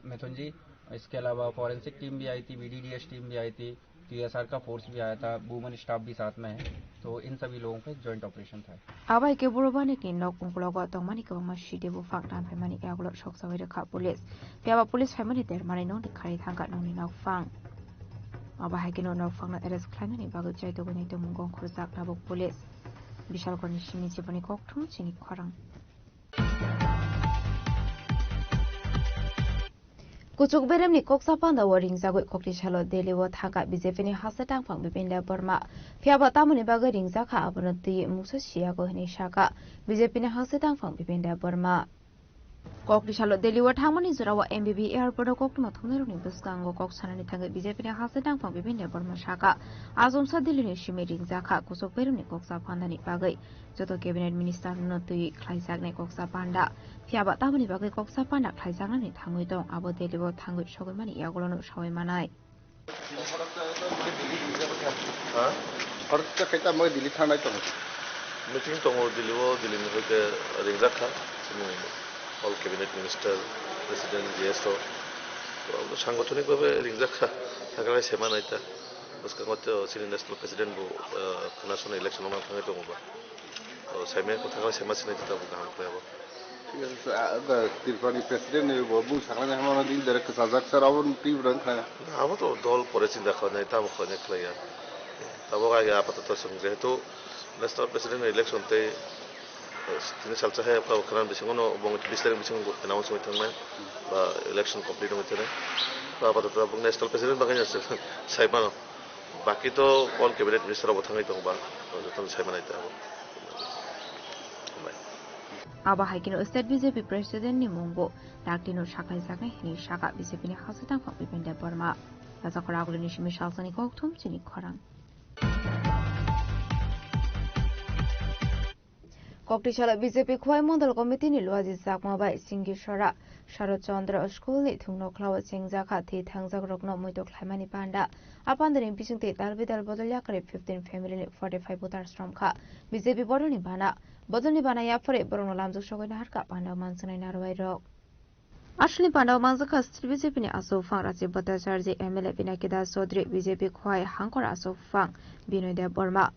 मिथुन जी। इसके अलावा फॉरेंसिक टीम भी आई थी, BDDS टीम भी आई थी, TSR का फोर्स भी आया था, वुमेन स्टाफ भी साथ में है, तो इन सभी लोगों का जॉइंट ऑपरेशन था। Abai ke borobani ki nok unglogo tongmani ko mashi debu faktan famani aglo shok sawi rekha police. Piaba police family der mari no de khari thangka no ni nok fang. Abai ke no nok fang na arrest khlana ni bagu chai to goni to mungong khursak na bok police. Bishal koni shini chibani kok thum chini khorang. Kuchuk berem ni kok sapan da waring zagoi kokli chalo deli wo thaka BJP ni hasatang phang bipinda Burma phiaba tamuni bagai ring zakha abonati musa sia go ni shaka BJP ni hasatang phang bipinda Burma kokli chalo deli wo thangmani jurawa MBB airport kok ma thumneru ni buskango kok sanani thangai BJP ni hasatang phang bipinda Burma shaka azumsa dili ni shimi ring zakha kuchuk berem ni kok sapan ni bagai joto cabinet minister no tui khlaijak ni kok sapanda phiaba tamuni bagai kok sapanda khlaijak ni thangoi dong abo deli wo thangoi sogoi mani yagolo no sawai manai Harusnya kita mau dili thana itu. Meeting tongo diliwo dilin hoke ringzakha sini all cabinet minister president GSO তো আমরা সাংগঠনিকভাবে ringzakha থাকালে সেমান আইতা বসকা মতে সিনি national president বো খানাসন election মা Than দংবা তো সাইমে কথা কলে সেমা সিনি দিতা গাম কয়াবো ঠিক আছে আগার তিরপানি প্রেসিডেন্ট ববু সাংনে হামানা দিন দরে সাজাক স্যার আবন তীব্র খানা আবো তো দল পরে চিন্তা করে তা মখনে ক্লিয়ার তবে আগে আপাতত যেহেতু ন্যাশনাল প্রেসিডেন্ট ইলেকশন তে তিনি সালসা হে আপনার খানান বিসঙ্গনো এবং 20 তারিখ বিসঙ্গ অ্যানাউন্স হইতে না বা ইলেকশন কমপ্লিট হইতে না তো আপাতত এবং ন্যাশনাল প্রেসিডেন্ট বাগান আছে সাইবানো বাকি তো অল ক্যাবিনেট মিনিস্টার অবথাঙ্গই দংবা যতন সাইমান আইতে হবে Aba haikino state BJP president ni mungbo daktino shakai saknai hini shaka BJP ni hasatang phang bipinda Burma Lazakora Agulini Shimishal Sani Koktum Chini Korang. Koktishala BJP Khwai Mondal Committee ni Luaji Sakmabai Singi Shara Sharad Chandra School ni Thungno Klawa Chingjaka Thi Thangjak Rokno Muito Khlaimani Panda Apandarin Pisingte Dalbidal Bodolya Kare 15 family ni 45 voters from Kha BJP Bodol ni Bana Yapore Borono Lamjuk Shogoi Harka Panda Mansanai Narwai Rok Ashli Panda Manzaka Stil BJP ni Aso Fang Raji Bhattacharya MLA Pinakida Sodri BJP Khwai Hankor Aso Fang Binoy Dev Burma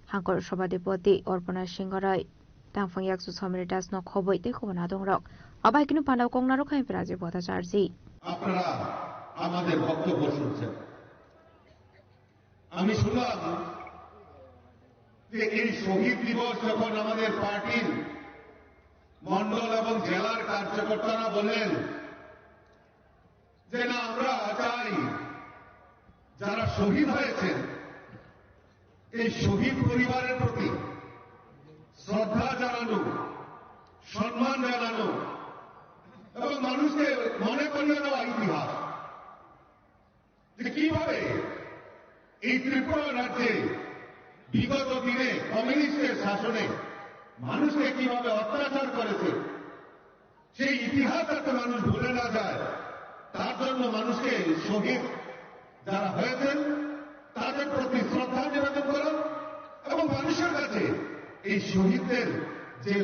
Hankor Sabadipoti Orpana Singharai Tangfang Yaksu Samiritas no Khoboi te Khobana Dongrok Abai Kinu Panda Kongnaro Khaim Raji Bhattacharya আপনারা আমাদের বক্তব্য শুনছেন আমি শুনলাম যে এই শহীদ দিবস যখন আমাদের পার্টির মণ্ডল এবং জেলার কার্যকর্তারা বললেন যে না আমরা চাই যারা শহীদ হয়েছেন এই শহীদ পরিবারের প্রতি শ্রদ্ধা জানানো সম্মান জানানো এবং মানুষকে মনে করিয়ে দেওয়া ইতিহাস যে কিভাবে এই ত্রিপুরা রাজ্যে বিগত দিনে কমিউনিস্টের শাসনে মানুষকে কিভাবে অত্যাচার করেছে সেই ইতিহাস যাতে মানুষ ভুলে না যায় তার জন্য মানুষকে শহীদ যারা হয়েছেন তাদের প্রতি শ্রদ্ধা নিবেদন করা এবং মানুষের কাছে এই শহীদদের যে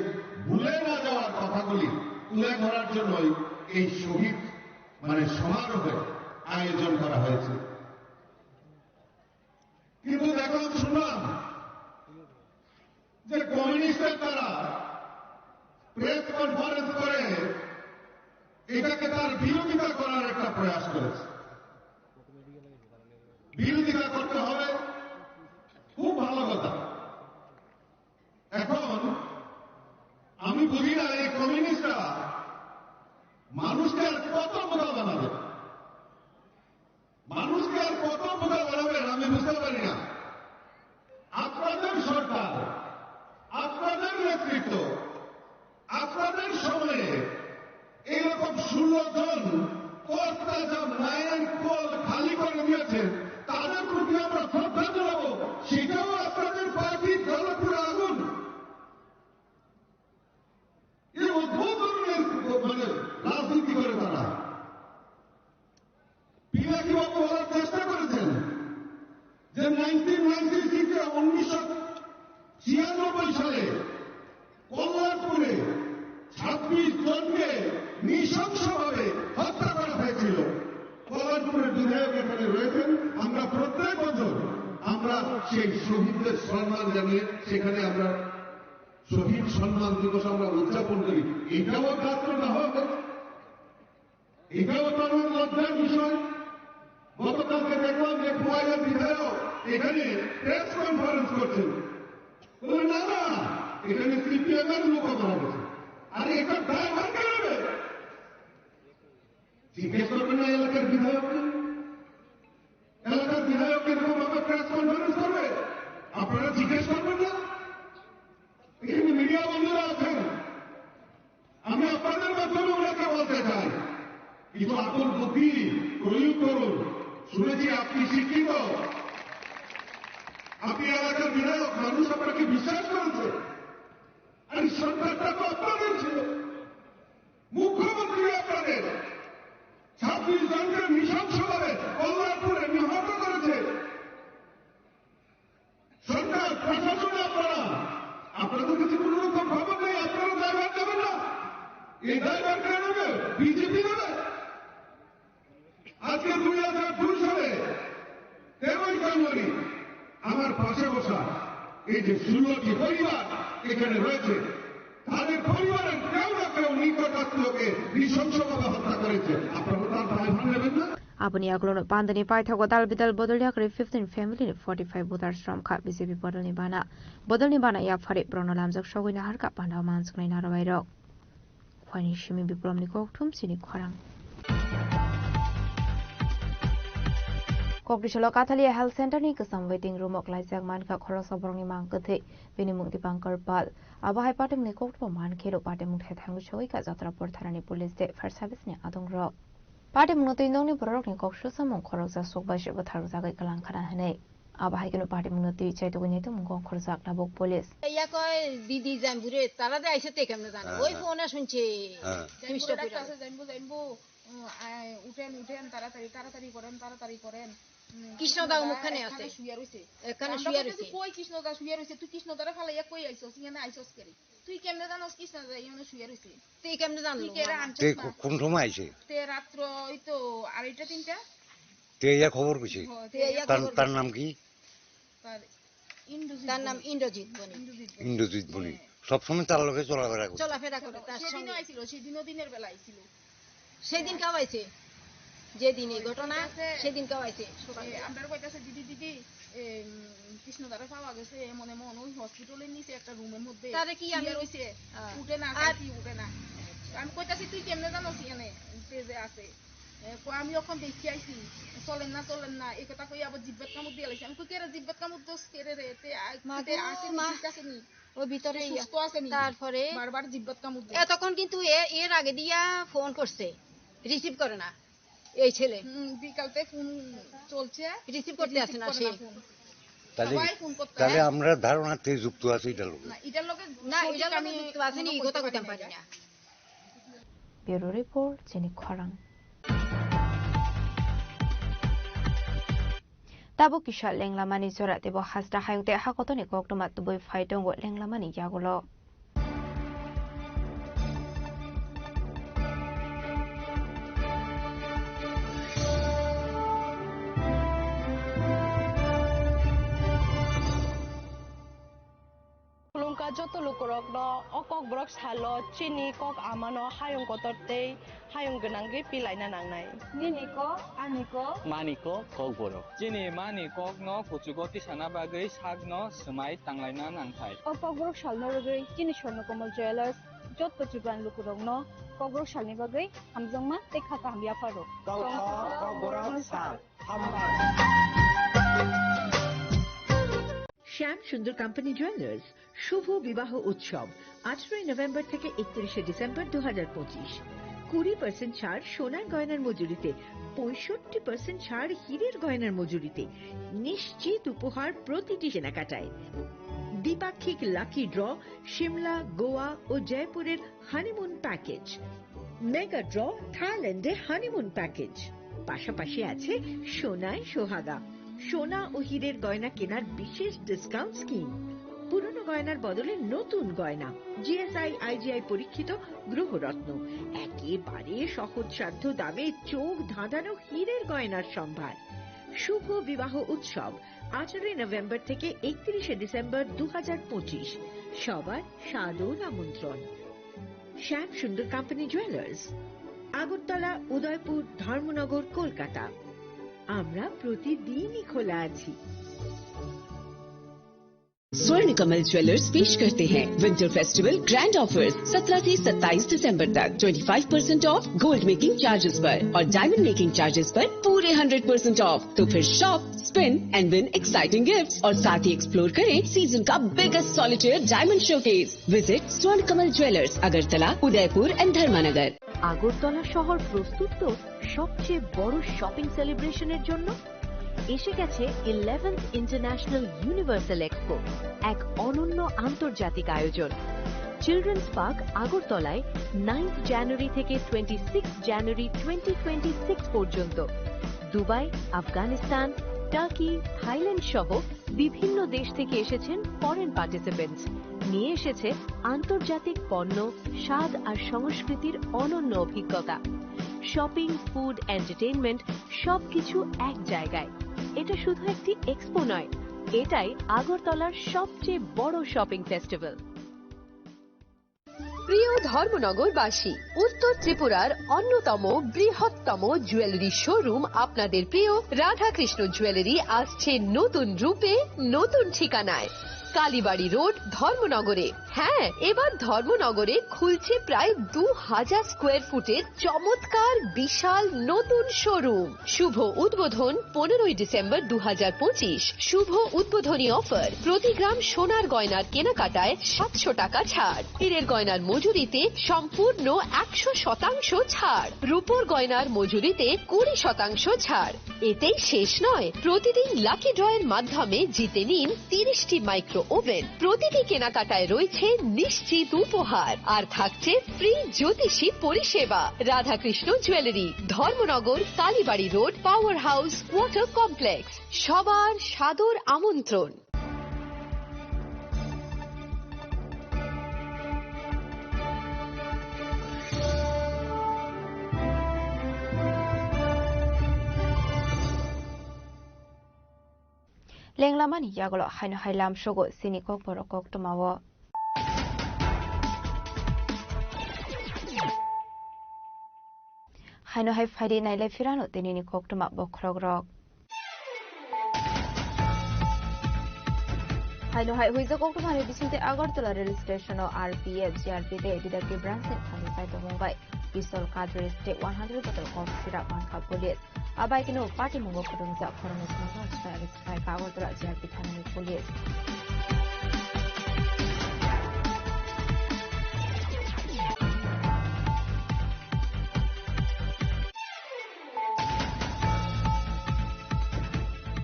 ভুলে না যাওয়ার কথাগুলি তুলে ধরার জন্যই এই শহীদ সমারোহের আয়োজন করা হয়েছে কিন্তু দেখলাম শুনলাম যে কমিউনিস্টের তারা প্রেস কনফারেন্স করে এটাকে তার বিরোধিতা করার একটা প্রয়াস করেছে বিরোধিতা করতে হবে খুব ভালো কথা এখন আমি বুঝি না এই কমিউনিস্টরা মানুষকে আর কত বোকা বানাবে মানুষকে আর কত বোকা বানাবেন আমি বুঝতে পারি না আপনাদের সরকার আপনাদের নেতৃত্ব আপনাদের সময়ে এরকম 16 জন কর্তা যা মায়ের কোল খালি করে দিয়েছেন তাদের প্রতি আমরা শ্রদ্ধা জানাবো সেটাও আপনাদের পার্টির জলপুরে আগুন এই অদ্ভুত ধরনের রাজনীতি করে তারা পিনাকি বাবু বলার চেষ্টা করেছেন যে 1996 সালে কল্যাণপুরে 26 জনকে নৃশংসভাবে হত্যা করা হয়েছিল কল্যাণপুরের বিধায়ক এখানে রয়েছেন আমরা প্রত্যেক বছর আমরা সেই শহীদদের সম্মান জানিয়ে সেখানে আমরা শহীদ সম্মান দিবস আমরা উদযাপন করি এটাও কাজ না হবে এটাও তো আমার লজ্জার বিষয় গতকালকে দেখলাম যে খোয়াইয়ের বিধায়ক এখানে প্রেস কনফারেন্স করছেন না না এখানে সিপিএম এর লোক মারা গেছে আর এটা ড্রাইভার কে নেবে জিজ্ঞেস করবেন না এলাকার বিধায়ককে এরকম ভাবে প্রেস কনফারেন্স করবে আপনারা জিজ্ঞেস করবেন না এখানে মিডিয়া বন্ধুরা আছেন আমি আপনাদের মাধ্যমে ওনাকে বলতে চাই কিছু আপন বুদ্ধি প্রয়োগ করুন শুনেছি আপনি শিক্ষিত আপনি এলাকার বিধায়ক মানুষ আপনাকে বিশ্বাস করেছে আর সরকারটা তো আপনাদের ছিল মুখ্যমন্ত্রী আপনাদের 26 জনকে নৃশংসভাবে কল্যাণপুরে নিহত করেছে সরকার প্রশাসনে আপনাদের কাছে কোন রকম খবর নেই আপনারা দায়ভার দেবেন না এই দায়ভার কে নেবে বিজেপি নেবে আজকে 2002 সালে 13 জানুয়ারি আমার পাশে বসা এই যে 16টি পরিবার এখানে রয়েছে তাদের পরিবারের কেউ না কেউ নিকটাত্মীয়কে নৃশংসভাবে হত্যা করেছে আপনারা তার দায়ভার নেবেন না Abuni aglono pandani paithago dalbidal bodolya kare 15 family 45 voters from Kha BJP bodolni bana ya phare brono lamjak shogoina harka panda mansnai narawai rok khwani shimi biplomni kokthum sini khorang Kokdishalo Kathalia Health Center ni kasam waiting room ok laijak manka khorosa borongni mangkathe bini mungti pankar pal abahai patem ni koktbo man khelo patem mungthe thangu shogoi ka jatra por tharani police de fire service ni adong rok party मुंगतुई नौनि बरकनि कक्सु सामं खरकजा सकबाइसे बथारु जागाय गलां खाना हनै आबाहाय केनो party मुंगतुई चाइतुगनि तो मुंगं खरजाक नाबक police या कय दीदी जामबुरे तारा दे आइसे ते केमने जानो ओइ फोने শুনছে মিষ্ট কইরা জানবো উঠেন তাড়াতাড়ি করেন কৃষ্ণদা মুখখানে আছে এখানে শুয়ে রইছে কই কৃষ্ণদা শুয়ে রইছে তুই কৃষ্ণদারে ফালাইয়া কই আইছস ইয়ানে আইছস কেরি তুই কেমনে জানোস কৃষ্ণদা ইয়ানে শুয়ে রইছে তুই কেমনে জানলি তুই কোন সময় আইছে তে রাত্র ওই তো 2:30 3টা তে ইয়া খবর কইছে তার নাম কি তার নাম ইন্দ্রজিৎ বনি সব সময় তার লগে চলাফেরা করে তার সঙ্গে আইছিল সেদিনও দিনের বেলা আইছিল সেদিন কাও আইছে যেদিন এই ঘটনা সেদিন কাও আইছে আমরা কইতাছে দিদি কৃষ্ণদারে পাওয়া গেছে মনে মন ওই হসপিটালের নিচে একটা রুমের মধ্যে তারে কি আমি রইছে উঠে না আমি কইতাছি তুই কেমনে জানোস ইয়ানে যে আছে আমি ওখান দেখি আইছি চলেন না এই কথা কই আবার জিব্বাত কামড় দিয়ে লাইছি আমি কই কেরে জিব্বাত কামড় দোস কেরে রে তে আসেনি ও ভিতরে সুস্থ আসেনি তারপরে বারবার জিব্বাত কামড় দিয়ে এতক্ষণ কিন্তু এর আগে দিয়া ফোন করছে রিসিভ করে না এই ছেলে বিকালতে ফোন চলছে রিসিভ করতে আসে না সে তাহলে আমরা ধারণাতে যুক্ত আছি এটার লগে না আমি যুক্ত আছেনি এই কথা কইতে পারি না ব্যুরো রিপোর্ট জেনি খরাং Tabo kisha lenglamani zora tebo hasda hayute hakotoni koktomat tuboi faidongo lenglamani yagulo. Lungka joto lukurok no okok brok salo chini kok amano hayong kotorte hayong genangge pilai na nangnai. Niniko, aniko, maniko kok borok. Chini mani kok no kuchugoti sana bagai sag no semai tanglai na nangthai. Okok brok salno rogai chini shorno komal jewelers joto jibran lukurok no kok brok salni bagai hamjongma tekha ka hamya faro. Kok borok sal. শ্যাম সুন্দর company jewellers শুভ বিবাহ উৎসব 18 November থেকে 31 December 2025 20% ছাড় সোনার গয়নার মজুরিতে 65% ছাড় হীরের গয়নার মজুরিতে নিশ্চিত উপহার প্রতিটি কেনাকাটায় দ্বিপাক্ষিক লাকি ড্র শিমলা গোয়া ও জয়পুরের হানিমুন প্যাকেজ মেগা ড্র থাইল্যান্ডে হানিমুন প্যাকেজ পাশাপাশি আছে সোনায় সোহাগা সোনা ও হীরের গয়না কেনার বিশেষ ডিসকাউন্ট স্কিম পুরনো গয়নার বদলে নতুন গয়না জিএসআই আইজিআই পরীক্ষিত গ্রহরত্ন একেবারে সহজসাধ্য দামে চোখ ধাঁধানো হীরের গয়নার সম্ভার শুভ বিবাহ উৎসব 18 নভেম্বর থেকে 31 ডিসেম্বর 2025 সবার সাদর আমন্ত্রণ শ্যাম সুন্দর কোম্পানি জুয়েলার্স আগরতলা উদয়পুর ধর্মনগর কলকাতা আমরা প্রতিদিনই খোলা আছি स्वर्ण कमल ज्वेलर्स पेश करते हैं विंटर फेस्टिवल ग्रैंड ऑफर्स 17 से 27 दिसंबर तक 25% ऑफ गोल्ड मेकिंग चार्जेस पर और डायमंड मेकिंग चार्जेस पर पूरे 100% ऑफ। तो फिर shop spin and win exciting gifts और साथ ही एक्सप्लोर करें सीजन का biggest solitaire diamond showcase. Visit Swarna Kamal jewellers Agartala Udaipur and धर्मानगर। Agartala শহর প্রস্তুত তো সবচেয়ে বড় শপিং সেলিব্রেশনের জন্য এসে গেছে 11th ইন্টারন্যাশনাল ইউনিভার্সাল এক্সপো এক অনন্য আন্তর্জাতিক আয়োজন চিলড্রেন্স পার্ক আগরতলায় 9th জানুয়ারি থেকে 26 জানুয়ারি 2026 পর্যন্ত দুবাই আফগানিস্তান টার্কি থাইল্যান্ড সহ বিভিন্ন দেশ থেকে এসেছেন ফরেন পার্টিসিপেন্টস নিয়ে এসেছে আন্তর্জাতিক পণ্য স্বাদ আর সংস্কৃতির অনন্য অভিজ্ঞতা শপিং ফুড এন্টারটেইনমেন্ট সবকিছু এক জায়গায় এটা শুধু একটি এক্সপো নয় এটাই আগরতলার সবচেয়ে বড় শপিং ফেস্টিভ্যাল প্রিয় ধর্মনগরবাসী উত্তর ত্রিপুরার অন্যতম বৃহত্তম জুয়েলারি শোরুম আপনাদের প্রিয় রাধাকৃষ্ণ জুয়েলারি আসছে নতুন রূপে নতুন ঠিকানায় কালীবাড়ি রোড ধর্মনগরে। হ্যাঁ, এবার ধর্মনগরে খুলছে প্রায় 2000 স্কোয়ার ফুটের চমৎকার বিশাল নতুন শোরুম। শুভ উদ্বোধন 15 ডিসেম্বর 2025। শুভ উদ্বোধনী অফার, প্রতি গ্রাম সোনার গয়নার কেনাকাটায় 700 টাকা ছাড়, হীরের গয়নার মজুরিতে সম্পূর্ণ 100% ছাড়, রূপোর গয়নার মজুরিতে 20% ছাড়। এতেই শেষ নয়, প্রতিদিন লাকি ড্রয়ের মাধ্যমে জিতে নিন 30টি মাইক্রো ওভেন। প্রতিটি কেনাকাটায় রয়েছে নিশ্চিত উপহার, আর থাকছে ফ্রি জ্যোতিষী পরিষেবা। Radhakrishna jewellery, Dharmanagar, Kalibari road, power house water complex. সবার সাদর আমন্ত্রণ। লেংলামানি ইয়াগলো হাইনো হাইলাম শোগো সিনি কক বড় কক টমাও হাইনো হাই ফাইডি নাইলে ফিরানো তেনিনি কক টমা বক্রগ রক হাইনো হাই হুইজা কক টমানি বিসিতে আগরতলা রেল স্টেশন ও আরপিএফ জিআরপি তে ডিডাকি ব্রাঞ্চে থানি সাইতো মুম্বাই পিস্তল কাদ্রে স্টেট 100 বটল কফ সিরাপ মানকা পুলিশ আবাইকিনো পার্টি মুঙ্গো খদংজা খরনে সংঘ স্টাইল স্ট্রাইক আগরতলা জিআরপি থানানি police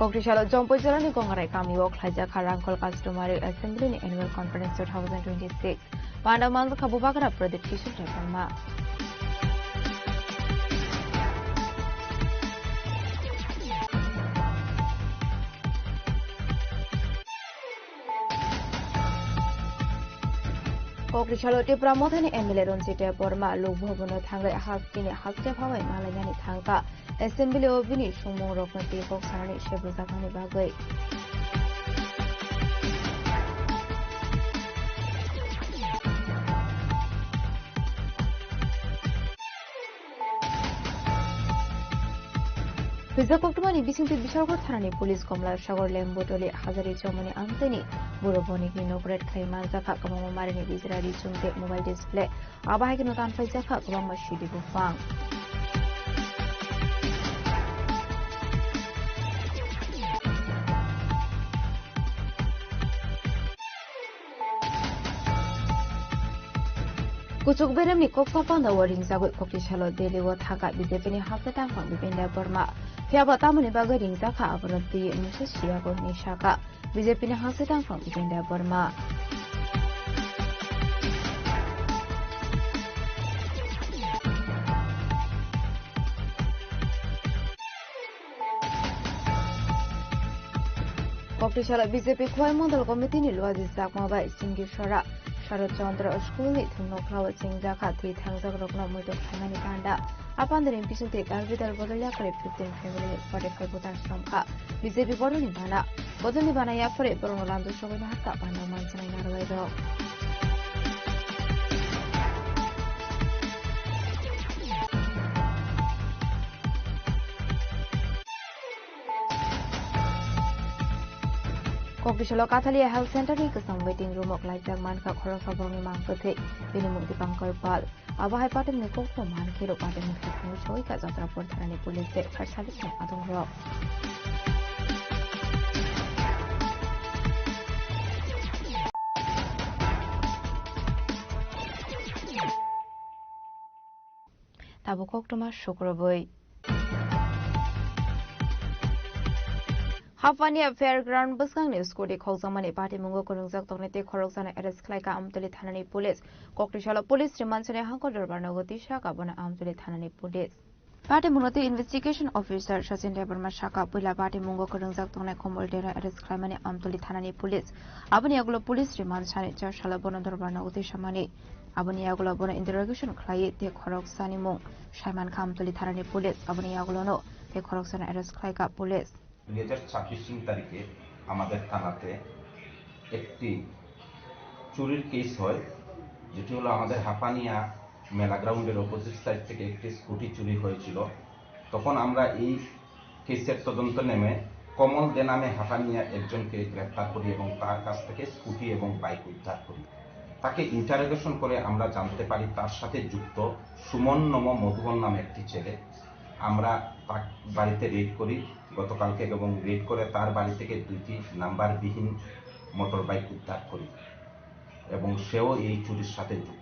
Kokrishala Jompo Jalani Kongarai Kamiwo Klaja Karankol Customary Assembly Annual Conference 2026. Pandaman Kabubakara Pradesh Tishu Tepanma. Kokrishala Tipramotani Emile Ronsite Borma Lubhobono Tanga Haskini Haske Hawaii Malayani Tanga. Assembly of Vini Shumo Rokmati Foxani Shebuzakani Bagay. Pizakokmani Bisinti Bishago Tani Police Komla Shagor Lembotoli Hazari Chomani Anthony Buroboni Ginogret Kaiman Zaka Kamama Marini Bizrari Chumte mobile display Abahakinotan Fazaka Kamama Shidi Bufang. Kuchuk Berem Nikok Papa the wording Zagot Kokishalo Daily Wataka BJP Hafatan from Bipinda Burma. Piabatamuni Bagaring Zaka Abrati Mrs. Shiago Nishaka. BJP Hafatan from Bipinda Burma. Kokishalo BJP Koi Model Committee Niluadi Zakmaba Singi Shara. Sharot Chandra School Thumno Flower Sing Zaka 3 Thangzak Rokno Muto Hamani Kanda. Upon the Impisu take Alvidal Bodolia 15 family 45 Butan Stromka. BJP Bodoni Bana. Bodoni Bana Yapore Borolando Shobaka Pano Mansana Narwedo. Kokishalo Katalia Health Center is some waiting room of like Manka Korosaboni Mankote, Vinimukti Pankar Pal. Abahai Patam Nikok for Mankiro Patam Choika Zatra Portani Police for Service Adon Rock. Tabukok Thomas Shukroboy. Hafania Fairground Buskang News Kodi Kozamani Party Mungo Kurungzak Tonete Korosana Eres Klaika Amtuli Thanani Police. Kokrishala Police Remansane Hanko Durbanagoti Shaka Bona Amtuli Thanani Police. Party Munoti Investigation Officer Shasin Deberma Shaka Pula Party Mungo Kurungzak Tone Komoldera Eres Klamani Amtuli Thanani Police. Abaniagulo Police Remansane Charshala Bona Durbanagoti Shamani. Abaniagulo Bona Interrogation Klai de Koroksani Mung. Shaman Kamtuli Thanani Police. Abaniagulo no de Koroksana Eres Klaika Police. 2026 তারিখে আমাদের থানাতে একটি চুরির case হয় যেটি হলো আমাদের হাপানিয়া মেলা গ্রাউন্ডের অপোজিট সাইড থেকে একটি স্কুটি চুরি হয়েছিল তখন আমরা এই কেসের তদন্ত নেমে কমল দে নামে হাঁপানিয়া একজনকে গ্রেপ্তার করি এবং তার কাছ থেকে স্কুটি এবং বাইক উদ্ধার করি। তাকে ইন্টারোগেশন করে আমরা জানতে পারি তার সাথে যুক্ত সুমন নম মধুবন নামে একটি ছেলে। আমরা তার বাড়িতে রেড করি গতকালকে এবং রেড করে তার বাড়ি থেকে 2টি নাম্বারবিহীন মোটর বাইক উদ্ধার করি এবং সেও এই চুরির সাথে যুক্ত।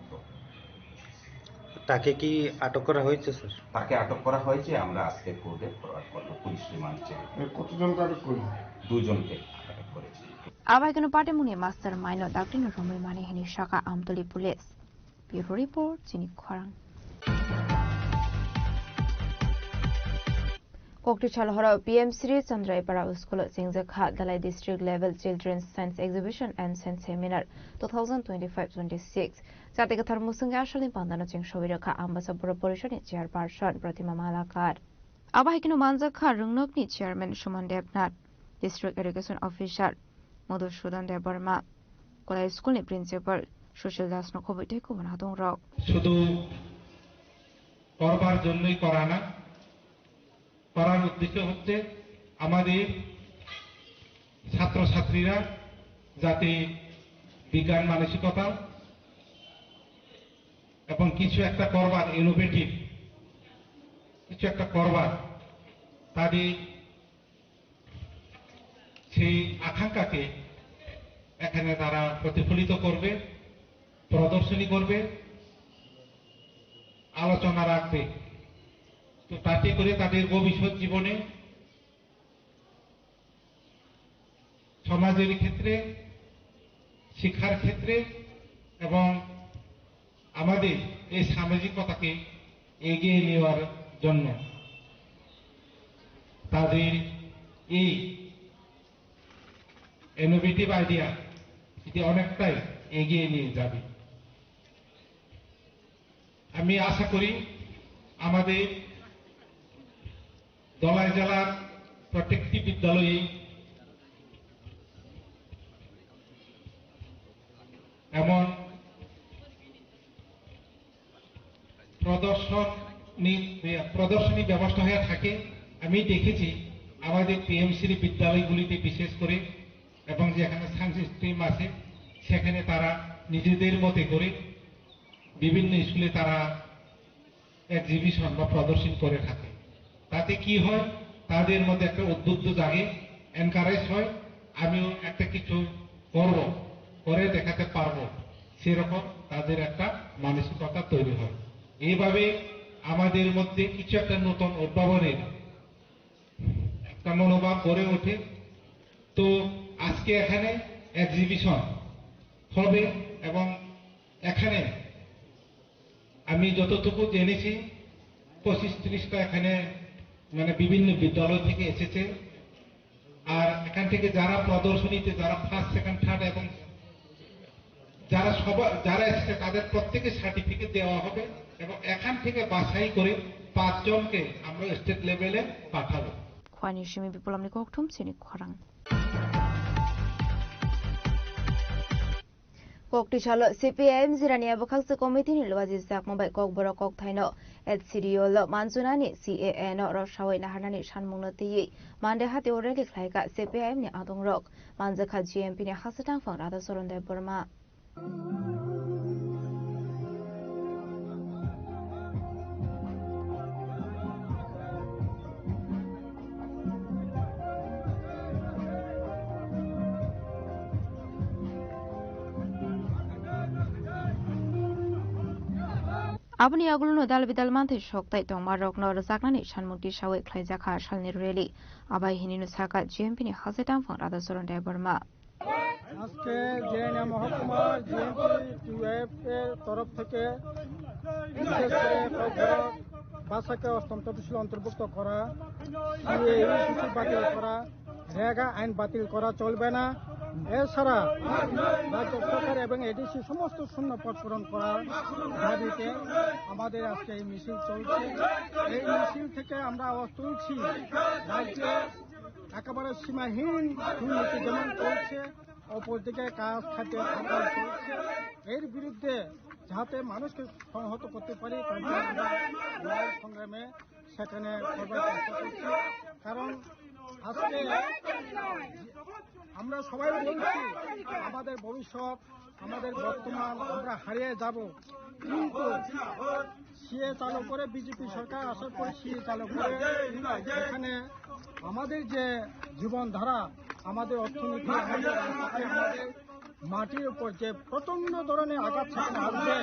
তাকে কি আটক করা হয়েছে স্যার? তাকে আটক করা হয়েছে, আমরা আজকে কোর্টে ফরওয়ার্ড করব পুলিশ রিমান্ড চেয়ে। কতজনকে আটক করল? 2 জনকে আটক করেছে। Abaikano party muni master minor doctor no romri mani hini shaka amtoli police. Bureau report Chini Khwarang. Kokti Chalhara PM Sri Chandraipara School Singjakha Dalai District Level Children's Science Exhibition and Science Seminar 2025-26. Jatike Tharmusung Ashali Pandana Ching Showiraka Ambassador Porishoni Chairperson Pratima Malakar. Abaikano Manjakha Rungnokni Chairman Shuman Debnat, District Education Officer Madhusudan Debarma, Kolai School Principal Sushil Das Nokobite Kumanadong Rock. শুধু করবার জন্যই করা না, করার উদ্দেশ্য হচ্ছে আমাদের ছাত্রছাত্রীরা যাতে বিজ্ঞান মানসিকতা এবং কিছু একটা করবার, ইনোভেটিভ কিছু একটা করবার, তাদের সেই আকাঙ্ক্ষাকে এখানে তারা প্রতিফলিত করবে, প্রদর্শনী করবে, আলোচনা রাখবে। তো তাতে করে তাদের ভবিষ্যৎ জীবনে সমাজের ক্ষেত্রে, শিক্ষার ক্ষেত্রে এবং আমাদের এই সামাজিকতাকে এগিয়ে নেওয়ার জন্য তাদের এই ইনোভেটিভ আইডিয়া এটি অনেকটাই এগিয়ে নিয়ে যাবে। আমি আশা করি আমাদের ধলাই জেলার প্রত্যেকটি বিদ্যালয়ে এমন প্রদর্শনী ব্যবস্থা হয়ে থাকে। আমি দেখেছি আমাদের পিএমসির বিদ্যালয়গুলিতে বিশেষ করে, এবং যেখানে সায়েন্স স্ট্রিম আছে সেখানে তারা নিজেদের মতে করে বিভিন্ন স্কুলে তারা এক্সিবিশন বা প্রদর্শন করে থাকে। তাতে কি হয়, তাদের মধ্যে একটা উদ্বুদ্ধ জাগে, এনকারেজ হয়, আমিও একটা কিছু করব, করে দেখাতে পারবো, সেরকম তাদের একটা মানসিকতা তৈরি হয়। এইভাবে আমাদের মধ্যে কিছু একটা নতুন উদ্ভাবনের একটা মনোভাব গড়ে ওঠে। তো আজকে এখানে এক্সিবিশন হবে এবং এখানে আমি যতটুকু জেনেছি 25-30টা এখানে মানে বিভিন্ন বিদ্যালয় থেকে এসেছে। আর এখান থেকে যারা প্রদর্শনীতে, যারা ফার্স্ট, সেকেন্ড, থার্ড এবং যারা এসেছে তাদের প্রত্যেকে সার্টিফিকেট দেওয়া হবে এবং এখান থেকে বাছাই করে 5 জনকে আমরা স্টেট লেভেলে পাঠাবো। Khwani Shimi Bipolamni Kokthum Chini Khwarang. Kokti Chalo CPM Zirania Bakaksa Committee ni Lwaji Sak Mumbai Kok Boro Kok Thaino at CDO Lo Manzunani CAN Roshawi Nahanani Shanmunati Mande Hati Oreli Klaika CPM ni Adong Rock Manzaka GMP ni Hasatang Fang Rada Soronde Burma. Abani Aguluno Dal Vidal Mante Shoktai Tomarok Nor Zakani Shanmuti Shawe Klaizaka Shalni Reli Abai Hininu Saka GMP ni Hasetan Fang Rada Soronde Burma. আজকে জেএনএ মহকুমা GMP 2F এর তরফ থেকে বিশেষ করে ভাষাকে অন্তর্ভুক্ত অন্তর্ভুক্ত করা, সূচি বাতিল করা, রেগা আইন বাতিল করা চলবে না। এছাড়া রাজ্য সরকার এবং এডিসি সমস্ত শূন্য পদ পূরণ করার দাবিতে আমাদের আজকে এই মিছিল চলছে। এই মিছিল থেকে আমরা আওয়াজ তুলছি, রাজ্যে একেবারে সীমাহীন দুর্নীতি যেমন চলছে, অপরদিকে কাজ খাতে সরকার চলছে, এর বিরুদ্ধে যাতে মানুষকে সংহত করতে পারি তার জন্য আমরা লড়াই সংগ্রামে সেখানে করবার চেষ্টা করছি। কারণ আজকে আমরা সবাই বলছি আমাদের ভবিষ্যৎ, আমাদের বর্তমান আমরা হারিয়ে যাব, কিন্তু সিএ চালু করে বিজেপি সরকার আসার পর সিএ চালু করে এখানে আমাদের যে জীবনধারা, আমাদের অর্থনীতি, আমাদের মাটির উপর যে প্রচন্ড ধরনের আঘাত সেখানে আসবে,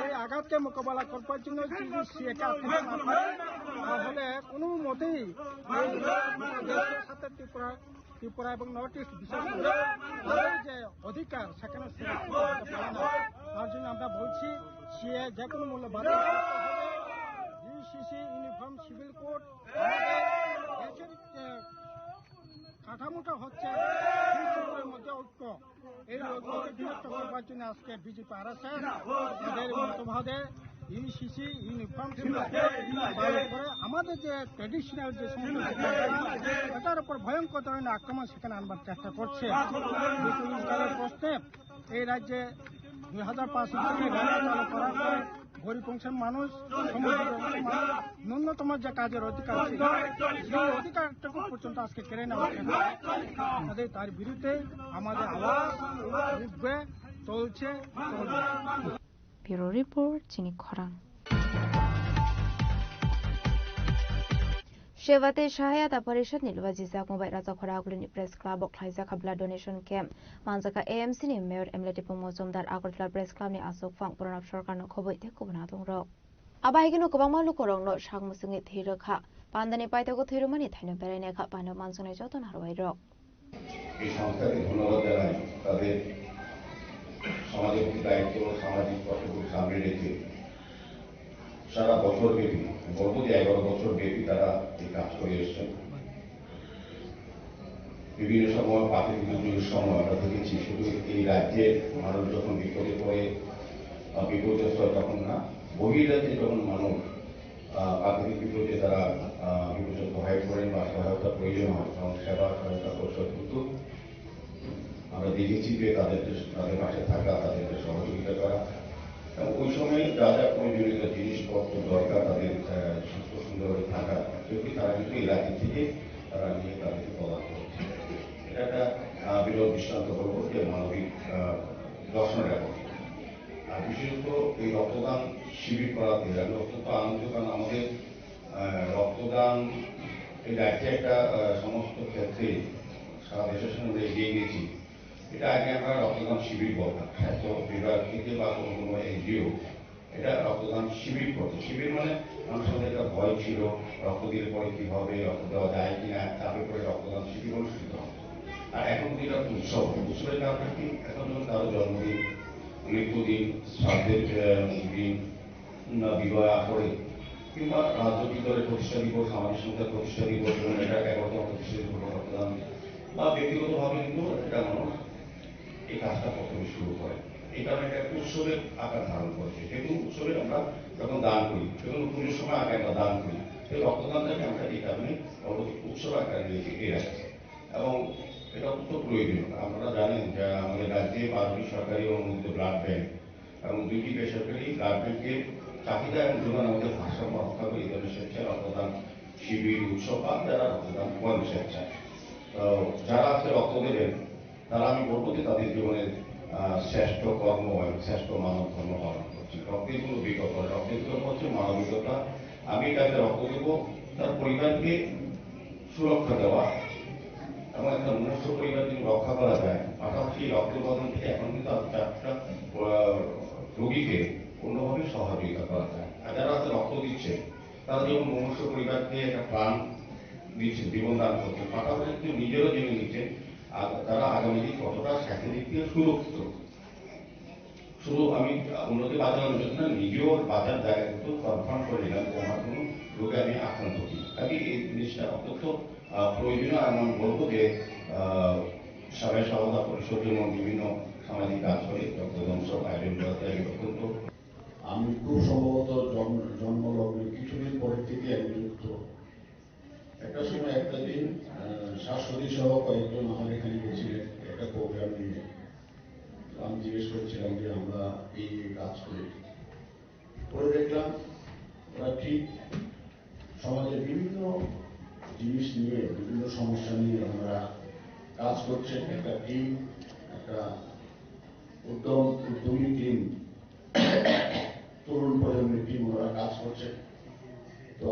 এই আঘাতকে মোকাবেলা করবার জন্য যদি সিএকে আটকাতে না পারে তাহলে কোনো মতেই এই দেশের সাথে ত্রিপুরা এবং নর্থ ইস্ট বিশেষ করে তাদের যে অধিকার সেখানে সুরক্ষিত হতে পারে না। তার জন্য আমরা বলছি সিএ যে কোনো মূল্যে বাতিল করতে হবে। ইউসিসি ইউনিফর্ম সিভিল কোড দেশের কাঠামোটা হচ্ছে ত্রিপুরার মধ্যে ঐক্য, এই ঐক্যকে বিরক্ত করবার জন্য আজকে বিজেপি আরএসএস তাদের মতবাদে ইউসিসি ইউনিফর্ম সিভিল কোড করে আমাদের যে ট্রেডিশনাল যে সমস্ত এটার উপর ভয়ঙ্কর ধরনের আক্রমণ সেখানে আনবার চেষ্টা করছে। ইসরায়েলের প্রশ্নে এই রাজ্যে 2005 থেকে চালু করার পরে গরিব অংশের মানুষ, ন্যূনতম যে কাজের অধিকার ছিল সেই অধিকারটুকু পর্যন্ত আজকে কেড়ে নেওয়া হচ্ছে। তার বিরুদ্ধে আমাদের আওয়াজ উঠবে, চলছে। ব্যুরো রিপোর্ট চিনি খরাং। शेवाते सहायता परिषद निलवा जिजाक मोबाइल राजा खरागुलिनी प्रेस क्लब बख्लाइजा खाबला डोनेशन कैम्प मानजाका एएमसी नि mayor MLA Majumdar Agartala press club नि आसोक फां पुराना सरकारनो खबैते कुबना दंरो आबाहिगिनो गोबां मालुकरंनो सागमुसुंगि थैरोखा पान्दानि पाइतागो थैरोमानि थाइनो बेरायनायखा पानो मानसुंनाय जतन हारबायरो এই সংস্থাকে ধন্যবাদ জানাই তাদের সমাজের প্রতি দায়িত্ব সামাজিক কর্তব্য সামনে রেখে সারা বছর ব্যাপী গত 11 বছর ব্যাপী তারা এই কাজ করে এসেছেন। বিভিন্ন সময় প্রাকৃতিক দুর্যোগের সময় আমরা দেখেছি শুধু এই রাজ্যের মানুষ যখন বিপদে পড়ে বিপর্যস্ত হয় তখন না, বহির্রাজ্যে যখন মানুষ প্রাকৃতিক বিপদে তারা বিপর্যস্ত হয়ে পড়েন বা সহায়তা প্রয়োজন হয় তখন সেবা সহায়তা পরিষদ কিন্তু আমরা দেখেছি যে তাদের পাশে থাকা, তাদেরকে সহযোগিতা করা, ওই সময় যা যা প্রয়োজনীয় জিনিসপত্র দরকার তাদের সুস্থ সুন্দরভাবে থাকা সেগুলি তারা কিন্তু এই রাজ্য থেকে তারা নিয়ে তাদেরকে প্রদান করছে। এটা একটা বিরল দৃষ্টান্ত করবো যে মানবিক দর্শনের এখন। আর বিশেষত এই রক্তদান শিবির করাতে আমি অত্যন্ত আনন্দিত, কারণ আমাদের রক্তদান এই রাজ্যে একটা সমস্ত ক্ষেত্রে সারা দেশের সঙ্গে এগিয়ে গেছি। এটা আগে আমরা রক্তদান শিবির বলতাম, স্বাস্থ্য বিভাগ থেকে বা কোনো এনজিও এটা রক্তদান শিবির করতো। শিবির মানে মানুষের একটা ভয় ছিল রক্ত দিলে পরে কি হবে, রক্ত দেওয়া যায় কিনা, তারপরে পরে রক্তদান শিবির অনুষ্ঠিত হবে। আর এখন তো এটা উৎসব, উৎসবের কারণে কি এখন যখন কারো জন্মদিন, মৃত্যুদিন, শ্রাদ্ধের দিন, বিবাহ আসরে কিংবা রাজ্য বিদ্যালয়ের প্রতিষ্ঠা দিবস, সামাজিক সংস্থার প্রতিষ্ঠা দিবস, এটা 11তম প্রতিষ্ঠা দিবস রক্তদান বা ব্যক্তিগতভাবে কিন্তু এটা মানুষ এই কাজটা প্রথমে শুরু করে। এই কারণে এটা উৎসবের আকার ধারণ করেছে। যেহেতু উৎসবে আমরা যখন দান করি, যখন পুজোর সময় আগে আমরা দান করি, সেই রক্তদানটাকে আমরা এই কারণে পরবর্তী উৎসব আকারে নিয়েছি এই রাজ্যে, এবং এটা অত্যন্ত প্রয়োজনীয়। আপনারা জানেন যে আমাদের রাজ্যে 12টি সরকারি অনুমোদিত ব্লাড ব্যাংক এবং 2টি বেসরকারি ব্লাড ব্যাংকের চাহিদা এবং যোগান আমাদের ভারসাম্য রক্ষা করে এই ধরনের স্বেচ্ছায় রক্তদান শিবির উৎসব বা যারা রক্তদান করেন স্বেচ্ছায়। তো যারা আজকে রক্ত দেবেন তারা আমি বলবো যে তাদের জীবনের শ্রেষ্ঠ কর্ম এবং শ্রেষ্ঠ মানব ধর্ম পালন করছি। রক্তের কোনো বিকল্প নয়, রক্তের বিকল্প হচ্ছে মানবিকতা। আমি তাকে রক্ত দেবো তার পরিবারকে সুরক্ষা দেওয়া এবং একটা মনুষ্য পরিবার যদি রক্ষা করা যায়, পাশাপাশি রক্ত উৎপাদন থেকে এখন কিন্তু 4টা রোগীকে অন্যভাবে সহযোগিতা করা যায়। আর যারা আছে রক্ত দিচ্ছে তারা যেমন মনুষ্য পরিবারকে একটা প্রাণ দিচ্ছে, জীবন দান করছে, পাশাপাশি কিন্তু নিজেরও জেনে নিচ্ছে তারা আগামী দিন কতটা স্বাস্থ্য দিক থেকে সুরক্ষিত। শুধু আমি উন্নতি বাঁচানোর জন্য নিজেও বাঁচার জায়গা কিন্তু কনফার্ম করে নিলাম যে আমার কোনো রোগে আমি আক্রান্ত হই। কাজে এই জিনিসটা অত্যন্ত প্রয়োজনীয়। আমি বলবো যে সবাই সহায়তা পরিষদ এবং বিভিন্ন সামাজিক কাজ করে রক্তদান সব আয়োজন করাতে অত্যন্ত। আমি খুব সম্ভবত জন্মলগ্নে কিছুদিন পরের থেকে আমি যুক্ত। একটা সময় একটা দিন শাশুড়ি সহ কয়েকজন আমার এখানে গেছিলেন একটা প্রোগ্রাম নিয়ে। আমি জিজ্ঞেস করছিলাম যে আমরা এই কাজ করি, পরে দেখলাম ওরা ঠিক সমাজের বিভিন্ন জিনিস নিয়ে, বিভিন্ন সমস্যা নিয়ে ওনারা কাজ করছেন। একটা টিম, একটা উদ্যমী টিম, তরুণ প্রজন্মের টিম ওনারা কাজ করছেন। তো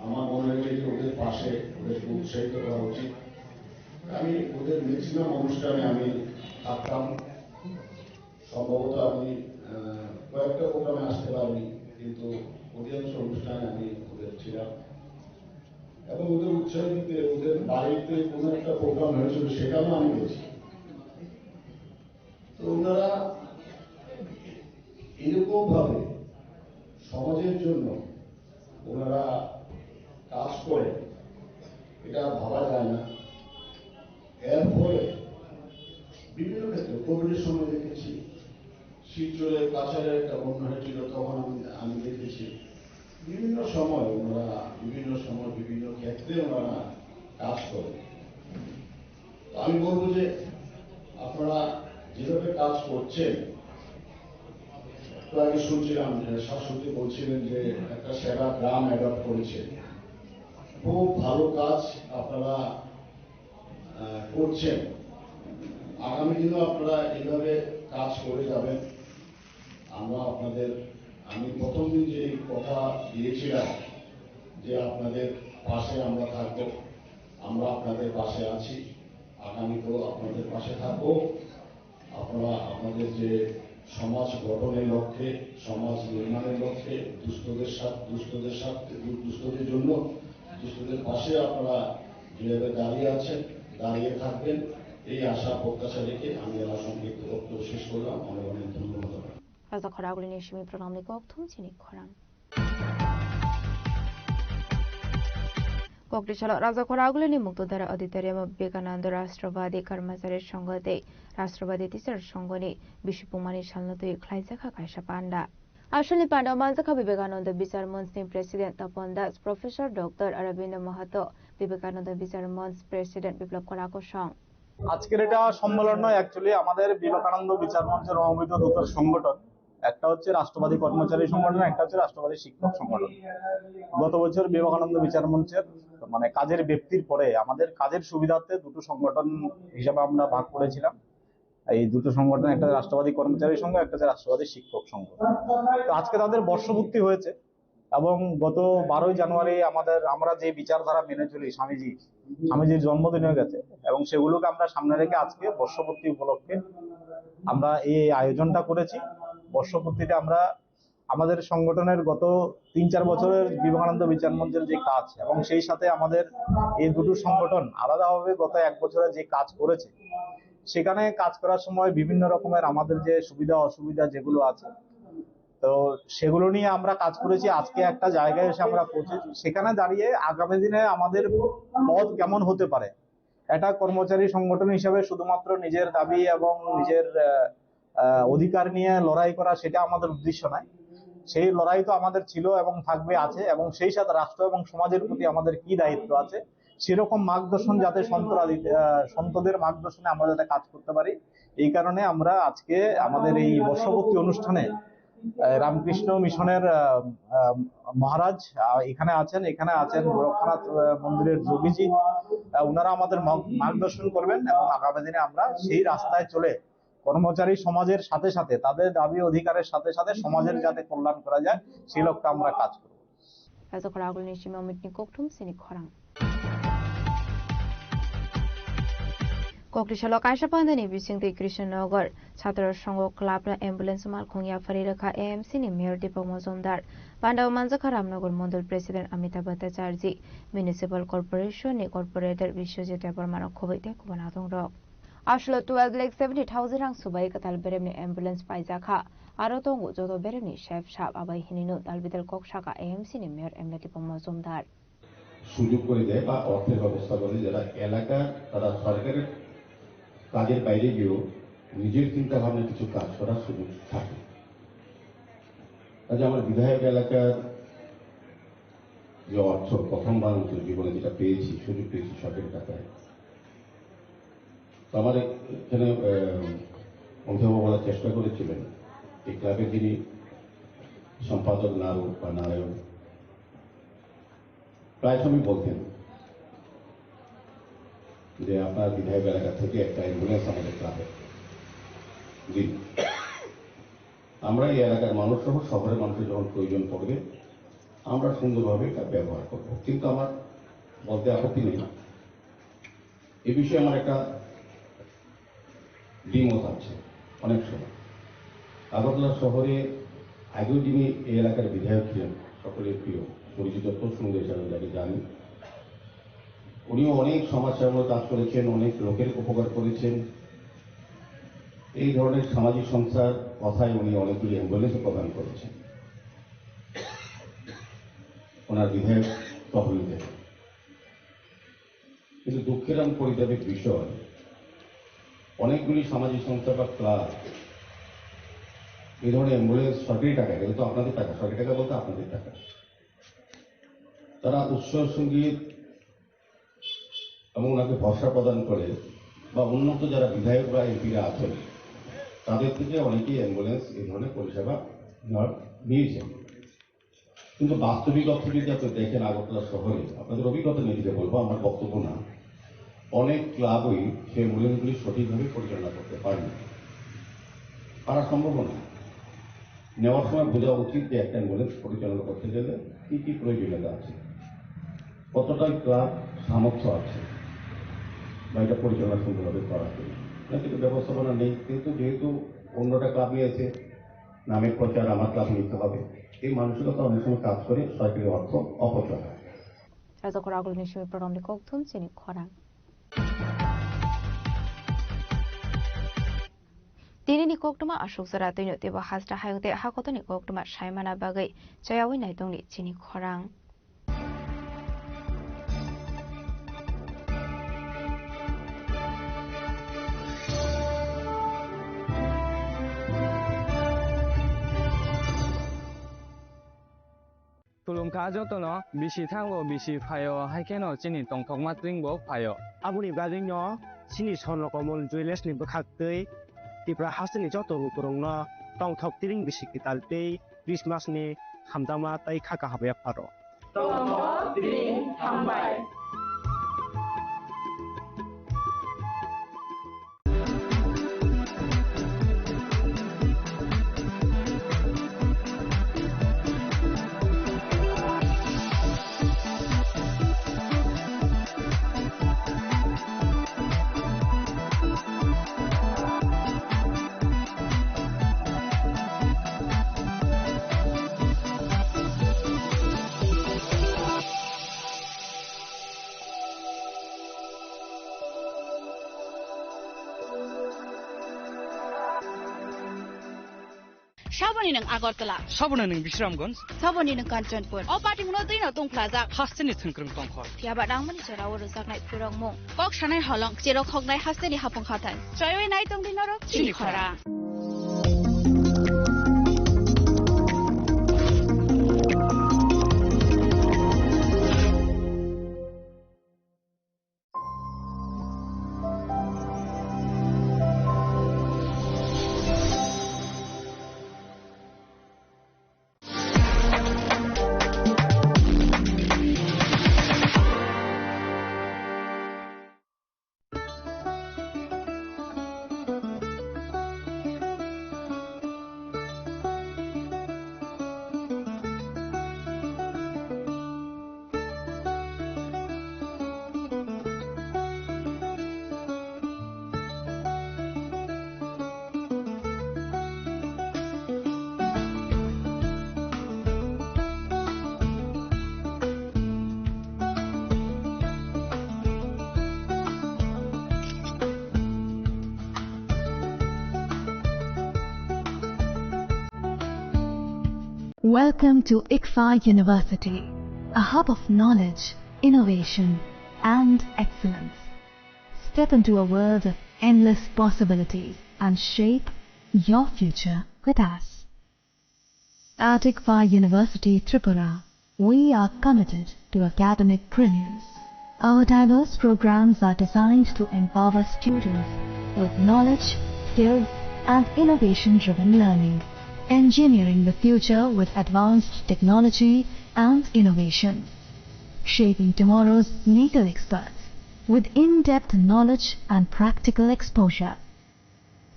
আমার মনে হয়েছে যে ওদের পাশে ওদেরকে উৎসাহিত করা উচিত। আমি ওদের ম্যাক্সিমাম অনুষ্ঠানে আমি থাকতাম, সম্ভবত আমি কয়েকটা প্রোগ্রামে আসতে পারিনি, কিন্তু অধিকাংশ অনুষ্ঠানে আমি ওদের ছিলাম এবং ওদের উৎসাহ দিতে ওদের বাড়িতে কোনো একটা প্রোগ্রাম হয়েছিল সেখানেও আমি গেছি। তো ওনারা এরকম ভাবে সমাজের জন্য ওনারা কাজ করে, এটা ভাবা যায় না। এর ফলে বিভিন্ন ক্ষেত্রে কোভিডের সময় দেখেছি, শিলচরের কাছারে একটা বন্যা হয়েছিল, তখন আমি দেখেছি বিভিন্ন সময় বিভিন্ন ক্ষেত্রে ওনারা কাজ করে। আমি বলবো যে আপনারা যেভাবে কাজ করছেন, তো আগে শুনছিলাম শাশ্বতী বলছিলেন যে একটা সেরা গ্রাম অ্যাডপ্ট করেছে, খুব ভালো কাজ আপনারা করছেন। আগামী দিনেও আপনারা এইভাবে কাজ করে যাবেন। আমি প্রথম দিন যে কথা দিয়েছিলাম যে আপনাদের পাশে আমরা থাকবো, আমরা আপনাদের পাশে আছি, আগামীতেও আপনাদের পাশে থাকবো। আপনারা আপনাদের যে সমাজ গঠনের লক্ষ্যে, সমাজ নির্মাণের লক্ষ্যে, দুস্থদের জন্য, দুস্থদের পাশে আপনারা যেভাবে দাঁড়িয়ে থাকবেন, এই আশা প্রত্যাশা রেখে আমি আমার সংক্ষিপ্ত বক্তব্য শেষ করলাম। অনেক অনেক ধন্যবাদ। রাজা খরাগুলি নিশ্চিমি প্রণামী কক্থম চিনি খরাং কক্রিশাল রাজা খরাগুলিনি মুক্তধারা অডিটোরিয়াম বিবেকানন্দ রাষ্ট্রবাদী কর্মচারী সংঘতে রাষ্ট্রবাদী টিচার সংঘनि बिशुपुमानि सालनतुई ख्लाइजाखा कायसा पान्डा आसलनि पान्डा मानजाखा विवेकानंद विचार मंचनि प्रेसिडेंट तपन दास, प्रोफेसर डॉक्टर अरविंद महतो, विवेकानंद विचार मंच प्रेसिडेंट বিপ্লব করাকো সং। আজকের এটা সম্মেলন নয়, অ্যাকচুয়ালি আমাদের বিবেকানন্দ বিচার মঞ্চের সমবেত দুটো সংগঠন, একটা হচ্ছে রাষ্ট্রবাদী কর্মচারী সংগঠন, একটা হচ্ছে রাষ্ট্রবাদী শিক্ষক সংগঠন। গত বছর বিবেকানন্দ বিচার মঞ্চের কাজের ব্যক্তির পরে আমাদের কাজের সুবিধার্থে দুটো সংগঠন হিসাবে আমরা ভাগ করেছিলাম। এই দুটো সংগঠন, একটা রাষ্ট্রবাদী কর্মচারী সংঘ, একটা হচ্ছে রাষ্ট্রবাদী শিক্ষক সংঘ। তো আজকে তাদের বর্ষপূর্তি হয়েছে এবং গত 12ই জানুয়ারি আমরা যে বিচারধারা মেনে চলি, স্বামীজির জন্মদিন হয়ে গেছে এবং সেগুলোকে আমরা সামনে রেখে আজকে বর্ষপূর্তি উপলক্ষে আমরা এই আয়োজনটা করেছি। বর্ষপূর্তিতে আমরা আমাদের সংগঠনের গত 3-4 বছরের বিবেকানন্দ বিচার মঞ্চের যে কাজ এবং সেই সাথে আমাদের এই দুটো সংগঠন আলাদাভাবে গত 1 বছরে যে কাজ করেছে, সেখানে কাজ করার সময় বিভিন্ন রকমের আমাদের যে সুবিধা অসুবিধা যেগুলো আছে, তো সেগুলো নিয়ে আমরা কাজ করেছি। আজকে একটা জায়গায় এসে আমরা পৌঁছেছি, সেখানে দাঁড়িয়ে আগামী দিনে আমাদের পথ কেমন হতে পারে, এটা কর্মচারী সংগঠন হিসেবে শুধুমাত্র নিজের দাবি এবং নিজের অধিকার নিয়ে লড়াই করা সেটা আমাদের উদ্দেশ্য নয়। সেই লড়াই তো আমাদের ছিল এবং থাকবে, আছে, এবং সেই সাথে রাষ্ট্র এবং সমাজের প্রতি আমাদের কি দায়িত্ব আছে সেরকম মার্গদর্শন যাতে সন্তদের মার্গদর্শনে আমরা যাতে কাজ করতে পারি, এই কারণে আমরা আজকে আমাদের এই বর্ষপূর্তি অনুষ্ঠানে রামকৃষ্ণ মিশনের মহারাজ এখানে আছেন গোরক্ষনাথ মন্দিরের যোগীজি, ওনারা আমাদের মার্গদর্শন করবেন এবং আগামী দিনে আমরা সেই রাস্তায় চলে কর্মচারী সমাজের সাথে সাথে তাদের দাবি অধিকারের সাথে সাথে সমাজের যাতে কল্যাণ করা যায় সেই লক্ষ্যে আমরা কাজ করব। কক্রিশাল কাইসাপান্দানি বিসিংতি কৃষ্ণনগর ছাত্র সংঘ ক্লাবনা অ্যাম্বুলেন্স মালখংয়া ফারিরেখা এএমসিনি মেয়র দীপক মজুমদার, পান্ডাও মানজাখা রামনগর মন্ডল প্রেসিডেন্ট অমিতাভ ভট্টাচার্য, মিউনিসিপাল কর্পোরেশনनि কর্পোরেটর বিশ্বজিৎ বর্মানো খবৈতে কুবানাदं रक। আসলে 12,70,000 রাং সুবাই কাতাল বেরেমনি অ্যাম্বুলেন্স পাইজাখা আরো দङ যত বেরেমনি শেফ সাব আবাই হিনিনো দালবিদাল ককসাকা এএমসিনি মেয়র এমএলএ দীপক মজুমদার সুযোগ করে দেয় বা অর্থের ব্যবস্থা করে, যারা এলাকা তারা সরকারের কাজের বাইরে গিয়েও নিজের চিন্তা ভাবনা কিছু কাজ করার সুযোগ থাকে। কাজে আমার বিধায়ক এলাকার যে অর্থ প্রথমবার জীবনে যেটা পেয়েছি, সুযোগ পেয়েছি সরকারি টাকায়, তো আমার এখানে অভিভাবক বলার চেষ্টা করেছিলেন, এই ক্লাবের যিনি সম্পাদক নারায়ণ প্রায় সময় বলতেন যে আপনার বিধায়ক এলাকা থেকে একটা অ্যাম্বুলেন্স আমাদের ক্লাবে দিন। আমরা এই এলাকার মানুষ সহ শহরের মানুষের যখন প্রয়োজন পড়বে আমরা সুন্দরভাবে এটা ব্যবহার করব। কিন্তু আমার বলতে আপত্তি নেই, এ বিষয়ে আমার একটা দ্বিমত আছে। অনেক সময় আগরতলা শহরে আগেও যিনি এই এলাকার বিধায়ক ছিলেন, সকলের প্রিয় পরিচিত সুন্দর হিসাবে যাকে জানি, উনিও অনেক সমাজসেবার কাজ করেছেন, অনেক লোকের উপকার করেছেন। এই ধরনের সামাজিক সংস্থার কথায় উনি অনেকগুলি অ্যাম্বুলেন্স প্রদান করেছেন ওনার বিধায়ক তহবিল। কিন্তু দুঃখের এবং পরিতাপের বিষয়, অনেকগুলি সামাজিক সংস্থা বা ক্লাব এই ধরনের অ্যাম্বুলেন্স সরকারি টাকা, এগুলো তো আপনাদের টাকা, সরকারি টাকা বলতে আপনাদের টাকা, তারা উৎসব সঙ্গীত এবং ওনাকে ভরসা প্রদান করে বা উন্নত যারা বিধায়ক বা এমপিরা আছেন তাদের থেকে অনেকেই অ্যাম্বুলেন্স এই ধরনের পরিষেবা নিয়েছেন। কিন্তু বাস্তবিক অর্থে যদি আপনি দেখেন আগরতলা শহরে, আপনাদের অভিজ্ঞতা নিয়ে দিতে বলবো, আমার বক্তব্য না, অনেক ক্লাবই সেই অ্যাম্বুলেন্সগুলি সঠিকভাবে পরিচালনা করতে পারেনি, পারা সম্ভব না। নেওয়ার সময় বোঝা উচিত যে একটা অ্যাম্বুলেন্স পরিচালনা করতে গেলে কি কি প্রয়োজনীয়তা আছে, কতটা ক্লাব সামর্থ্য আছে বা এটা পরিচালনা সুন্দরভাবে করার জন্য। কিন্তু ব্যবস্থাপনা নেই, কিন্তু যেহেতু অন্যটা ক্লাব নিয়েছে, নামের প্রচার আমার ক্লাব নিতে হবে, এই মানসিকতা অনেক সময় কাজ করে সরকারি অর্থ অপচয় হয়। রাজকর আগুন হিসেবে প্রণালী ককথুম চিনি খরাং दिनैनि कोकटमा आशुकजरा दैनो देबो हाजरा हायते हाकतनि कोकटमा सायमाना बागै जयावै नायदंनि चिनि खरां Tulungka jotono bisi thango bisi phayo haikeno chini tongthokma tringbo phayo abuni bagino chini sonrokomol jewelers ni bokhaktei tipra hasini joto bukurongno tongthok tring bisi kitaltei Christmas ni hamdama tai khaka habya paro tongthok tring hambai Saboni nang Agartala, Saboni nang Bishramganj, Saboni nang Kanchanpur. O party mo din na tong plaza. Hasteni thungkrung tongkhor. Ya ba dang mani chara wor sak nai purong mo. Kok sanai halong chero khok nai hasteni hapong khatan. Chayoi nai tong din ro. Chini khara. Welcome to ICFA University, a hub of knowledge, innovation, and excellence. Step into a world of endless possibilities and shape your future with us. At ICFA University, Tripura, we are committed to academic brilliance. Our diverse programs are designed to empower students with knowledge, skills, and innovation-driven learning. Engineering the future with advanced technology and innovation. Shaping tomorrow's legal experts. with in-depth knowledge and practical exposure,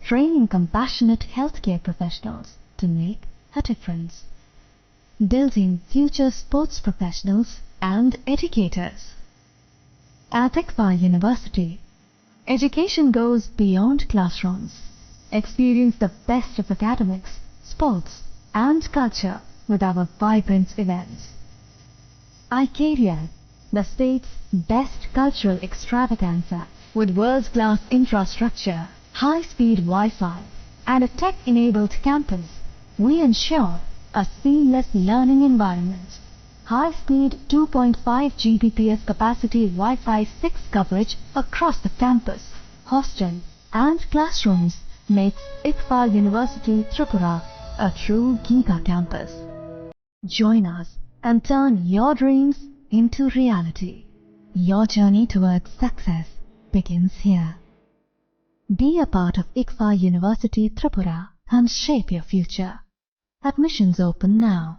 training compassionate healthcare professionals to make a difference, building future sports professionals and educators. At ICFA University, education goes beyond classrooms. Experience the best of academics, sports, and culture with our vibrant events. ICARIAN, the state's best cultural extravaganza, with world-class infrastructure, high-speed Wi-Fi, and a tech-enabled campus, we ensure a seamless learning environment. High-speed 2.5 Gbps capacity Wi-Fi 6 coverage across the campus, hostel, and classrooms makes ICFA University Tripura a true Giga campus. Join us and turn your dreams into reality. Your journey towards success begins here. Be a part of ICFA University Tripura and shape your future. Admissions open now.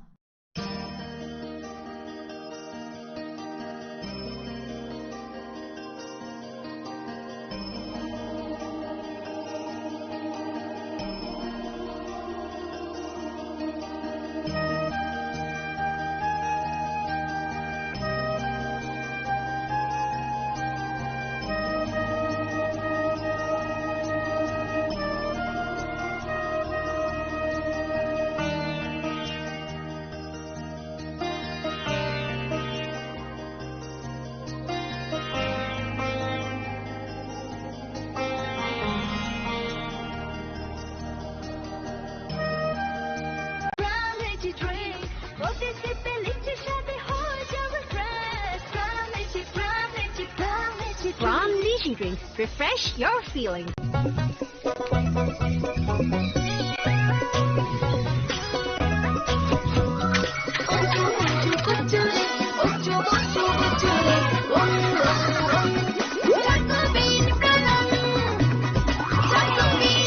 From Lychee Drinks, refresh your feelings.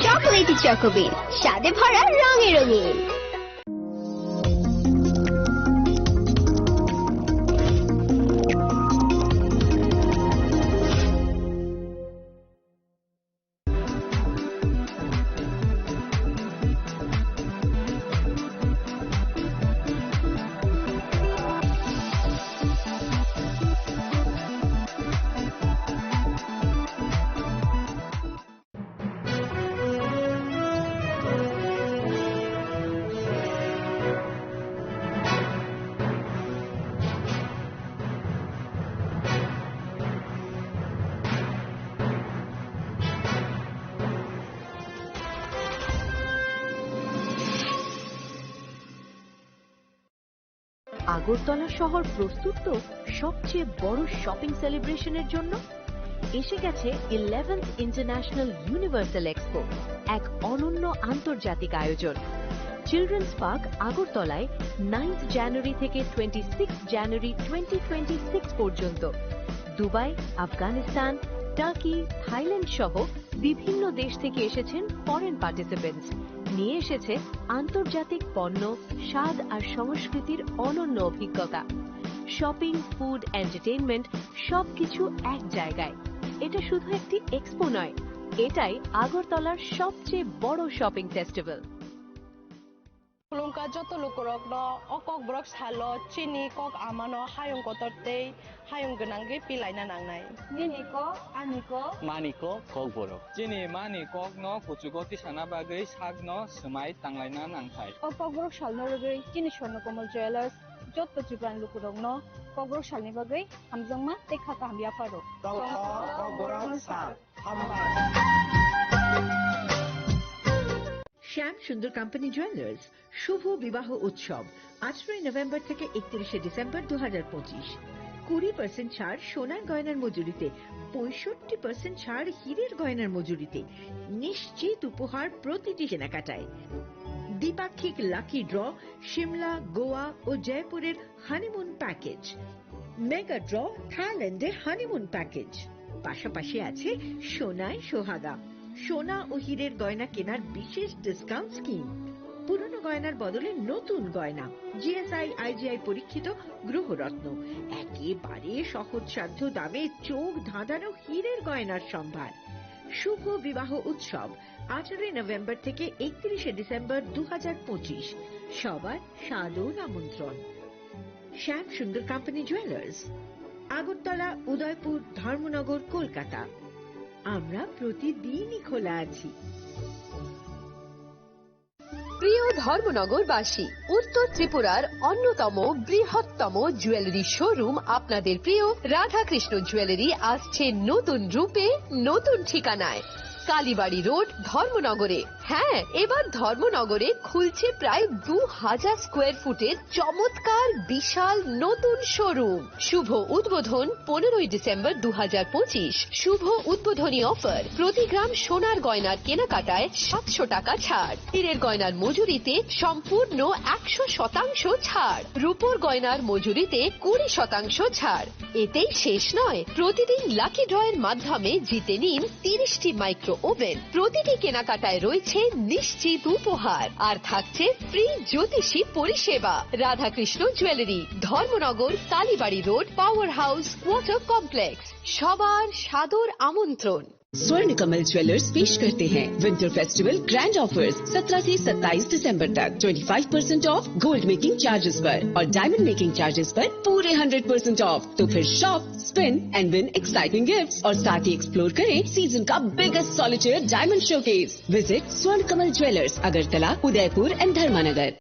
Chocolaty Chocobean, স্বাদে ভরা রঙে রঙিন। আগরতলা শহর প্রস্তুত তো সবচেয়ে বড় shopping সেলিব্রেশনের জন্য। এসে গেছে 11th ইন্টারন্যাশনাল ইউনিভার্সাল এক্সপো, এক অনন্য আন্তর্জাতিক আয়োজন। চিলড্রেন্স পার্ক আগরতলায় 9th জানুয়ারি থেকে 26 জানুয়ারি 2026 পর্যন্ত। দুবাই, আফগানিস্তান, টার্কি, থাইল্যান্ড সহ বিভিন্ন দেশ থেকে এসেছেন ফরেন পার্টিসিপেন্টস। নিয়ে এসেছে আন্তর্জাতিক পণ্য, স্বাদ আর সংস্কৃতির অনন্য অভিজ্ঞতা। শপিং, ফুড, এন্টারটেইনমেন্ট সবকিছু এক জায়গায়। এটা শুধু একটি এক্সপো নয়, এটাই আগরতলার সবচেয়ে বড় শপিং ফেস্টিভ্যাল। লঙ্কা যত লোকরক অকক ব্রক সালো চিনি কক আমানো হায়ং কতরতে হায়ং গনাঙ্গে পিলাইনা নাংনাই নিনিকো আনিকো মানিকো কক বড় চিনি মানি কক ন কুচুগতি সানা বাগৈ সাগ ন সমাই তাংলাইনা নাংথাই অকক ব্রক সালনো রগৈ চিনি স্বর্ণকমল জুয়েলার্স যত চিব্রান লোকরক ন কক ব্রক সালনি বাগৈ হামজংমা দেখা কামিয়া পারো কক বড় সাল শ্যাম সুন্দর কোম্পানি জুয়েলার্স শুভ বিবাহ উৎসব 18 নভেম্বর থেকে 31 ডিসেম্বর 2025। 20% ছাড় সোনার গয়নার মজুরিতে, 65% ছাড় হীরের গয়নার মজুরিতে, নিশ্চিত উপহার প্রতিটি কেনাকাটায়। দ্বিপাক্ষিক লাকি ড্র, শিমলা, গোয়া ও জয়পুরের হানিমুন প্যাকেজ, মেগা ড্র থাইল্যান্ডে হানিমুন প্যাকেজ। পাশাপাশি আছে সোনায় সোহাগা, সোনা ও হীরের গয়না কেনার বিশেষ ডিসকাউন্ট স্কিম। পুরনো গয়নার বদলে নতুন গয়না, জিএসআই আইজিআই পরীক্ষিত গ্রহরত্ন, একেবারে সহজসাধ্য দামে চোখ ধাঁধানো হীরের গয়নার সম্ভার। শুভ বিবাহ উৎসব 18 নভেম্বর থেকে 31 ডিসেম্বর 2025। সবার সাদর আমন্ত্রণ। শ্যাম সুন্দর কোম্পানি জুয়েলার্স, আগরতলা, উদয়পুর, ধর্মনগর, কলকাতা। আমরা প্রতিদিনই খোলা আছি। প্রিয় ধর্মনগরবাসী, উত্তর ত্রিপুরার অন্যতম বৃহত্তম জুয়েলারি শোরুম আপনাদের প্রিয় রাধাকৃষ্ণ জুয়েলারি আসছে নতুন রূপে, নতুন ঠিকানায়, কালীবাড়ি রোড, ধর্মনগরে। হ্যাঁ, এবার ধর্মনগরে খুলছে প্রায় 2000 স্কোয়ার ফুটের চমৎকার বিশাল নতুন শোরুম। শুভ উদ্বোধন 15 ডিসেম্বর 2025। শুভ উদ্বোধনী অফার, প্রতি গ্রাম সোনার গয়নার কেনাকাটায় 700 টাকা ছাড়, হীরের গয়নার মজুরিতে সম্পূর্ণ 100% ছাড়, রূপোর গয়নার মজুরিতে 20% ছাড়। এতেই শেষ নয়, প্রতিদিন লাকি ড্রয়ের মাধ্যমে জিতে নিন 30টি মাইক্রো ওভেন। প্রতিটি কেনাকাটায় রয়েছে নিশ্চিত উপহার, আর থাকছে ফ্রি জ্যোতিষী পরিষেবা। Radhakrishna jewellery, Dharmanagar, Kalibari road, power house, water complex. সবার সাদর আমন্ত্রণ। स्वर्ण कमल ज्वेलर्स पेश करते हैं विंटर फेस्टिवल ग्रैंड ऑफर्स 17 से 27 दिसंबर तक 25% ऑफ गोल्ड मेकिंग चार्जेस पर और डायमंड मेकिंग चार्जेस पर पूरे 100% ऑफ। तो फिर shop, spin and win exciting gifts और साथ ही एक्सप्लोर करें सीजन का biggest solitaire diamond showcase. Visit Swarna Kamal jewellers, Agartala, Udaipur and Dharmanagar.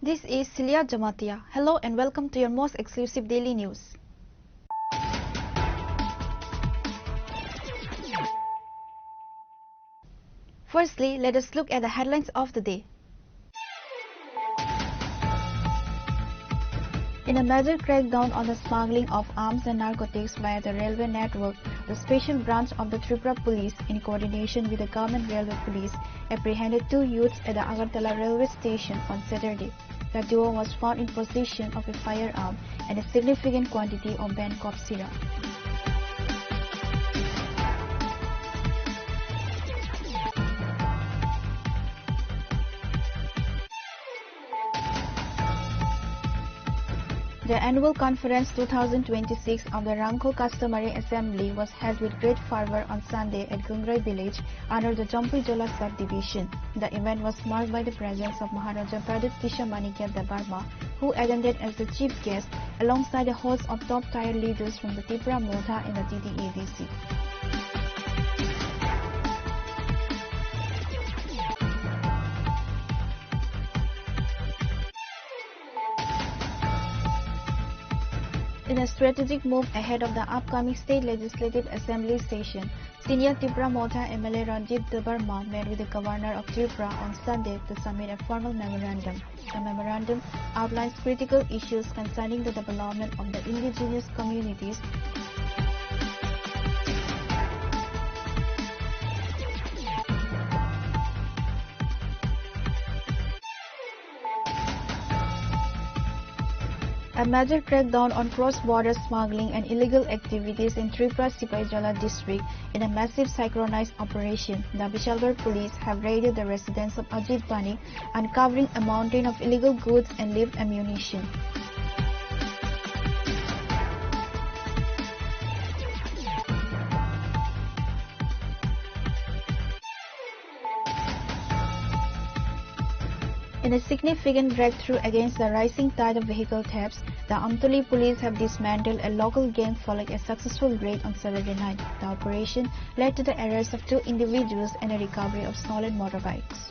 This is Celia Jamatia. Hello and welcome to your most exclusive daily news. Firstly, let us look at the headlines of the day. In a major crackdown on the smuggling of arms and narcotics via the railway network, the special branch of the Tripura Police, in coordination with the government railway police, apprehended 2 youths at the Agartala railway station on Saturday. The duo was found in possession of a firearm and a significant quantity of banned cough syrup. The annual conference 2026 of the Rangko Customary Assembly was held with great fervor on Sunday at Gungrai village under the Jampuijola subdivision. The event was marked by the presence of Maharaja Pradip Kisha Manikya Debarma, who attended as the chief guest alongside a host of top-tier leaders from the Tripura Motha and the TDADC. In a strategic move ahead of the upcoming State Legislative Assembly session, Senior Tripura Motha MLA Ranjit Debarma met with the Governor of Tripura on Sunday to submit a formal memorandum. The memorandum outlines critical issues concerning the development of the indigenous communities, a major crackdown on cross-border smuggling and illegal activities in Tripura Sipaijala district in a massive synchronized operation. The Bishalgarh police have raided the residence of Ajit Bani, uncovering a mountain of illegal goods and live ammunition. In a significant breakthrough against the rising tide of vehicle thefts, the Amtoli police have dismantled a local gang following a successful raid on Saturday night. The operation led to the arrest of 2 individuals and a recovery of stolen motorbikes.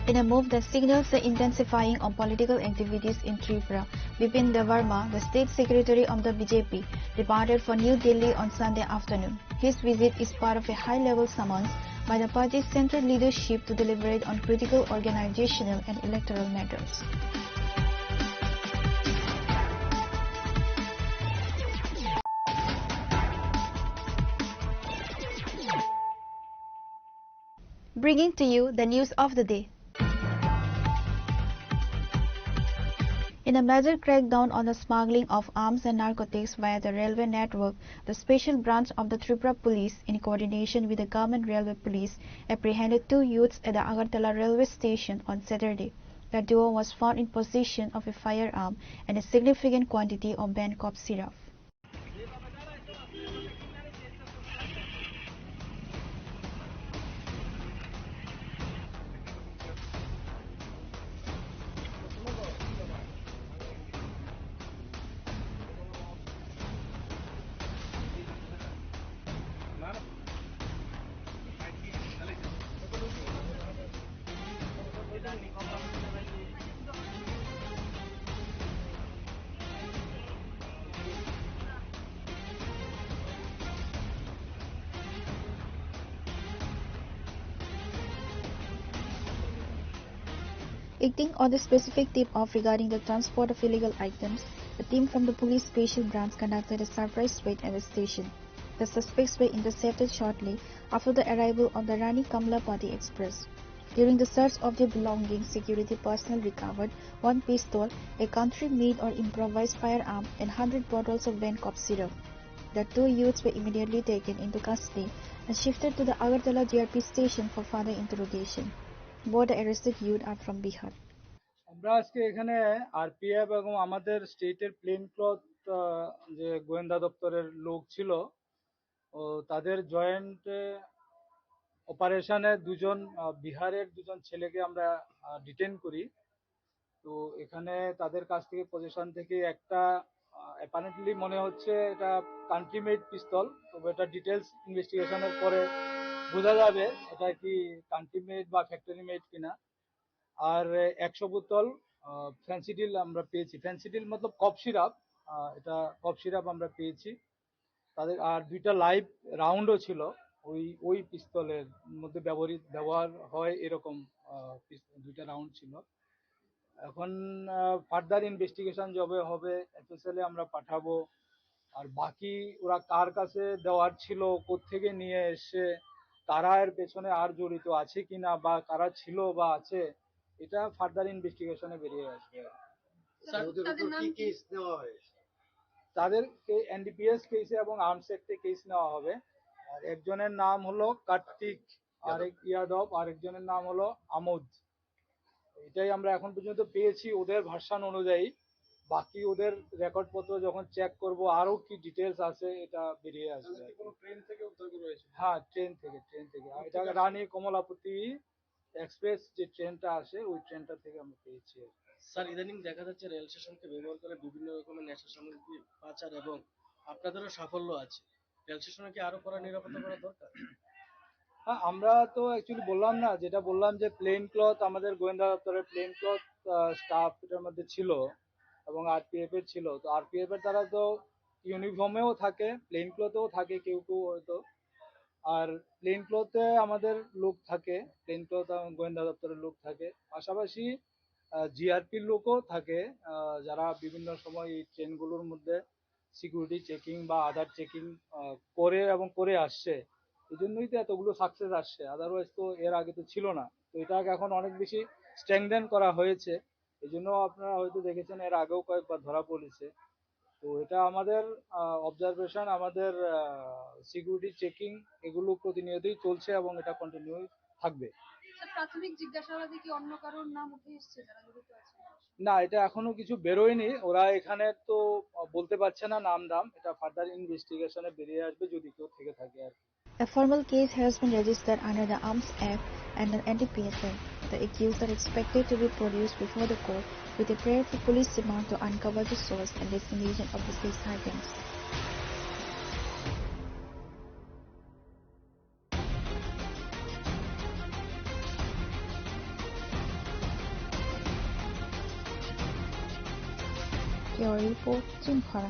In a move that signals the intensifying of political activities in Tripura, Bipin Devarma, the state secretary of the BJP, departed for New Delhi on Sunday afternoon. His visit is part of a high-level summons by the party's central leadership to deliberate on critical organizational and electoral matters. Bringing to you the news of the day. In a major crackdown on the smuggling of arms and narcotics via the railway network, the special branch of the Tripura Police, in coordination with the government railway police, apprehended 2 youths at the Agartala railway station on Saturday. The duo was found in possession of a firearm and a significant quantity of banned cough syrup. Acting on the specific tip-off regarding the transport of illegal items, a team from the police special branch conducted a surprise raid at the station. The suspects were intercepted shortly after the arrival of the Rani Kamlapati Express. During the search of their belongings, security personnel recovered 1 pistol, a country-made or improvised firearm, and 100 bottles of banned cough syrup. The 2 youths were immediately taken into custody and shifted to the Agartala GRP station for further interrogation. Both the arrested youth are from Bihar. আমরা আজকে এখানে RPF এবং আমাদের স্টেটের plane cloth যে গোয়েন্দা দপ্তরের লোক ছিল ও তাদের জয়েন্ট অপারেশনে বিহারের 2 ছেলেকে আমরা ডিটেইন করি। তো এখানে তাদের কাছ থেকে পজিশন থেকে একটা অ্যাপারেন্টলি মনে হচ্ছে এটা কান্ট্রি মেড পিস্তল, তবে এটা ডিটেলস ইনভেস্টিগেশনের পরে বোঝা যাবে এটা কি কান্ট্রি মেড বা ফ্যাক্টরি মেড কিনা। আর 100 বোতল ফ্যান্সিডিল আমরা পেয়েছি। ফ্যান্সিডিল মতলব কফ সিরাপ, এটা কফ সিরাপ আমরা পেয়েছি তাদের। আর 2টা লাইভ রাউন্ডও ছিল ওই পিস্তলের মধ্যে ব্যবহার হয় এরকম 2টা রাউন্ড ছিল। এখন ফার্দার ইনভেস্টিগেশন যবে হবে এফএসএল আমরা পাঠাবো। আর বাকি ওরা কার কাছে দেওয়ার ছিল, কোত্থেকে নিয়ে এসে, কারা এর পেছনে আর জড়িত আছে কিনা বা কারা ছিল বা আছে, এটা ফার্দার ইনভেস্টিগেশনে বেরিয়ে আসবে। তাদেরকে এনডিপিএস কেসে এবং আর্মস অ্যাক্টে কেস নেওয়া হবে। আর একজনের নাম হলো কার্তিক, আরেক ইয়াদব, আরেকজনের নাম হলো আমোদ। এটাই আমরা এখন পর্যন্ত পেয়েছি ওদের ভার্সন অনুযায়ী। বাকি ওদের রেকর্ডপত্র যখন চেক করব আরো কি ডিটেলস আছে এটা বেরিয়ে আসবে। ট্রেন থেকে উদ্ধার করা হয়েছে? হ্যাঁ, ট্রেন থেকে। এটা রানী কমলাপতি এক্সপ্রেস যে ট্রেনটা আসে ওই ট্রেনটা থেকে আমরা পেয়েছি। স্যার, ইদানিং দেখা যাচ্ছে রেল স্টেশনকে ব্যবহার করে বিভিন্ন রকমের নেশা সামগ্রী পাচার এবং আপনাদেরও সাফল্য আছে। রেল স্টেশনে কি আরো কড়া নিরাপত্তা করা দরকার? হ্যাঁ, আমরা তো অ্যাকচুয়ালি বললাম না, যেটা বললাম যে প্লেন ক্লথ আমাদের গোয়েন্দা দপ্তরের প্লেন ক্লথ স্টাফ এটার মধ্যে ছিল এবং আরপিএফ এর ছিল। তো আরপিএফ এর তারা তো ইউনিফর্মেও থাকে, প্লেন ক্লথেও থাকে কেউ হয়তো। আর প্লেন ক্লথে আমাদের লোক থাকে, প্লেন ক্লথ গোয়েন্দা দপ্তরের লোক থাকে, পাশাপাশি জিআরপির লোকও থাকে যারা বিভিন্ন সময় এই ট্রেনগুলোর মধ্যে সিকিউরিটি চেকিং বা আদার চেকিং করে এবং করে আসছে। এই জন্যই তো এতগুলো সাকসেস আসছে, আদারওয়াইজ তো এর আগে তো ছিল না। তো এটাকে এখন অনেক বেশি স্ট্রেংথেন করা হয়েছে। এই জন্য আপনারা হয়তো দেখেছেন এর আগেও কয়েকবার ধরা পড়েছে। তো এটা আমাদের অবজারভেশন, আমাদের সিকিউরিটি চেকিং এগুলো প্রতিনিয়তই চলছে এবং এটা কন্টিনিউ থাকবে। প্রাথমিক জিজ্ঞাসাবাদে কি অন্য কারোর নাম উঠে এসেছে যারা জড়িত আছে? না, এটা এখনো কিছু বেরোয়নি। ওরা এখানে তো বলতে পারছে না নাম দাম, এটা ফার্দার ইনভেস্টিগেশনে বেরিয়ে আসবে যদি কেউ থেকে থাকে আর কি। A formal case has been registered under the Arms Act and the NDPSL. The accused are expected to be produced before the court with a prayer for police demand to uncover the source and destination of the seized items. Your report, Jinphara.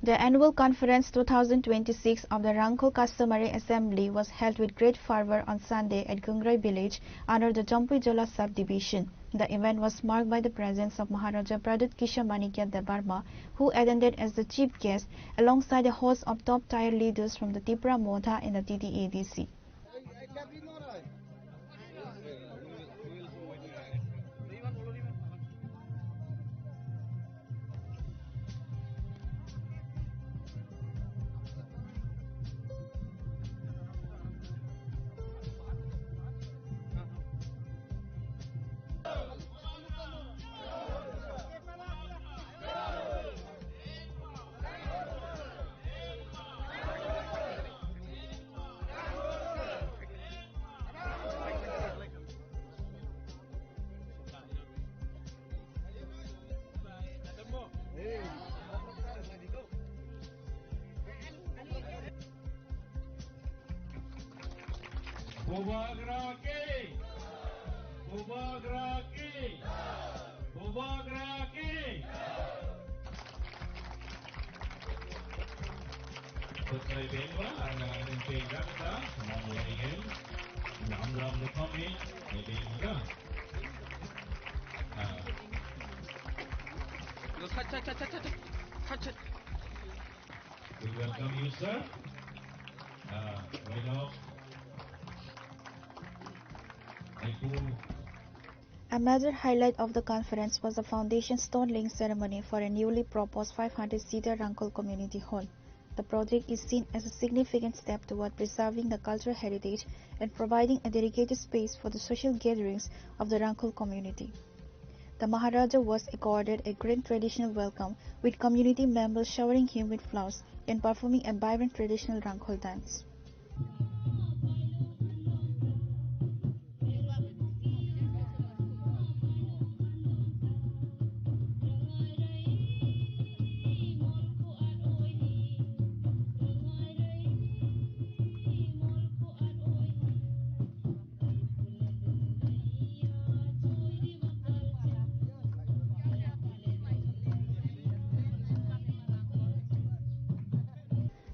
The annual conference 2026 of the Rangko Customary Assembly was held with great fervor on Sunday at Gungrai village under the Jampuijola subdivision. The event was marked by the presence of Maharaja Pradut Kisha Manikya Debarma, who attended as the chief guest alongside a host of top-tier leaders from the Tripura Modha and the TTADC. We welcome you, sir. A major highlight of the conference was the foundation stone laying ceremony for a newly proposed 500-seater Rangkol Community Hall. The project is seen as a significant step toward preserving the cultural heritage and providing a dedicated space for the social gatherings of the Rangkol community. The Maharaja was accorded a grand traditional welcome, with community members showering him with flowers and performing a vibrant traditional Rangkol dance.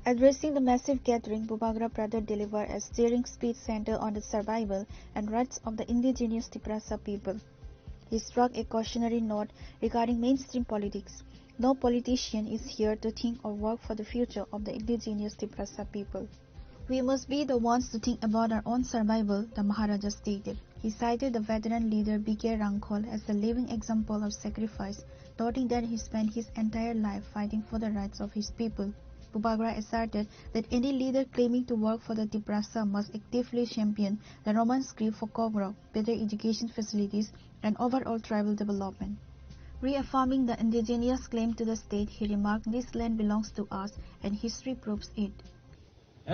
Addressing the massive gathering, Bubagra Pradut delivered a steering speech centered on the survival and rights of the indigenous Tiprasa people. He struck a cautionary note regarding mainstream politics. No politician is here to think or work for the future of the indigenous Tiprasa people. We must be the ones to think about our own survival, the Maharaja stated. He cited the veteran leader B.K. Rangkol as the living example of sacrifice, noting that he spent his entire life fighting for the rights of his people. Bubagra asserted that any leader claiming to work for the Tiprasa must actively champion the Roman script for Kovrok, better education facilities, and overall tribal development. Reaffirming the indigenous claim to the state, he remarked, "This land belongs to us and history proves it."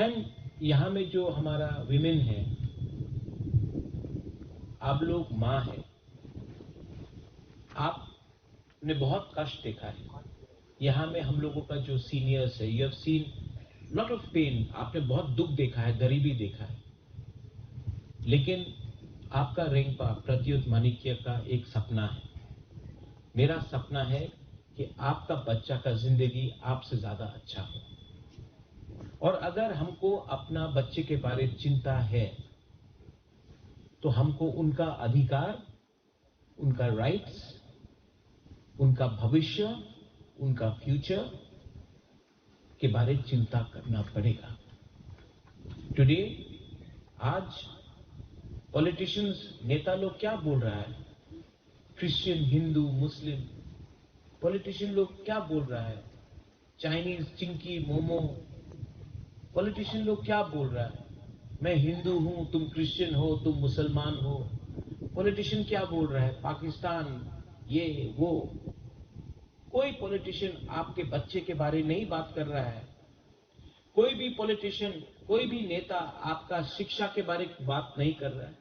And यहाँ में जो हमारा women है, आप लोग माँ है, आपने बहुत कष्ट देखा है। यहाँ में हम लोगों का जो सीनियर्स है, you have seen lot of pain, आपने बहुत दुख देखा है, गरीबी देखा है। लेकिन आपका रेंगपा प्रत्युत माणिक्य का एक सपना है। मेरा सपना है कि आपका बच्चा का जिंदगी आपसे ज्यादा अच्छा हो। और अगर हमको अपना बच्चे के बारे में चिंता है, तो हमको उनका अधिकार, उनका राइट्स, उनका भविष्य, उनका फ्यूचर के बारे में चिंता करना पड़ेगा। टुडे, आज पॉलिटिशियंस, नेता लोग क्या बोल रहा है? क्रिश्चियन, हिंदू, मुस्लिम, पॉलिटिशियन लोग क्या बोल रहा है? चाइनीज, चिंकी, मोमो, पॉलिटिशियन लोग क्या बोल रहा है? मैं हिंदू हूं, तुम क्रिश्चियन हो, तुम मुसलमान हो। पॉलिटिशियन क्या बोल रहा है? पाकिस्तान, ये वो। कोई पॉलिटिशियन आपके बच्चे के बारे में नहीं बात कर रहा है। कोई भी पॉलिटिशियन, कोई भी नेता आपका शिक्षा के बारे में बात नहीं कर रहा है।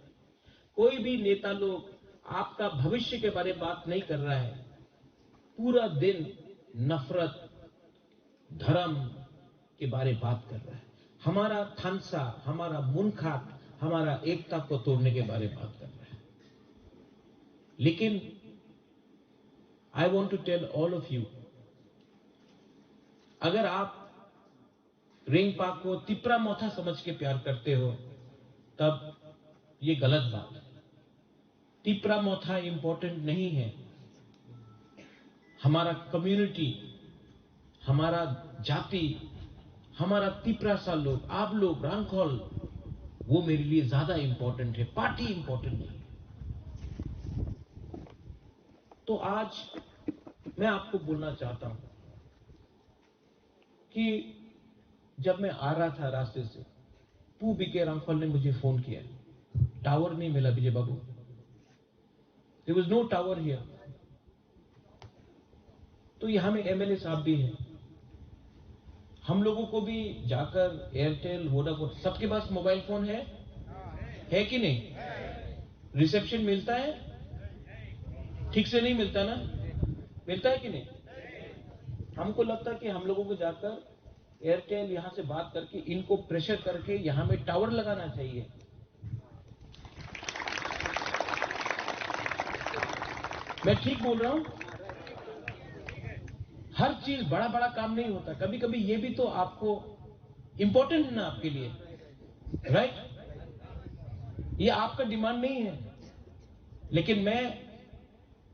कोई भी नेता लोग आपका भविष्य के बारे में बात नहीं कर रहा है। पूरा दिन नफरत, धर्म के बारे में बात कर रहा है। हमारा थानसा, हमारा मुनखात, हमारा एकता को तोड़ने के बारे में बात कर रहा है। लेकिन I want to tell all of you, अगर आप रेंगपा को तिप्रा मोथा समझ के प्यार करते हो तब ये गलत बात है। तिप्रा मोथा इंपॉर्टेंट नहीं है। हमारा कम्युनिटी, हमारा जाति, हमारा तिप्रा सा लोग, आप लोग, रांखोल, वो मेरे लिए ज्यादा इंपॉर्टेंट है, पार्टी इंपॉर्टेंट नहीं। तो आज मैं आपको बोलना चाहता हूं कि जब मैं आ रहा था रास्ते से, पू बीके रांखोल ने मुझे फोन किया, टावर नहीं मिला Vijay babu, there was no tower here. तो यहां में एमएलए साहब भी हैं, हम लोगों को भी जाकर एयरटेल, वोडाफोन, सबके पास मोबाइल फोन है कि नहीं? रिसेप्शन मिलता है? ठीक से नहीं मिलता ना? मिलता है कि नहीं? हमको लगता है कि हम लोगों को जाकर एयरटेल यहां से बात करके इनको प्रेशर करके यहां में टावर लगाना चाहिए। मैं ठीक बोल रहा हूं? हर चीज बड़ा बड़ा काम नहीं होता, कभी कभी ये भी तो आपको इंपॉर्टेंट है ना आपके लिए, राइट? ये आपका डिमांड नहीं है, लेकिन मैं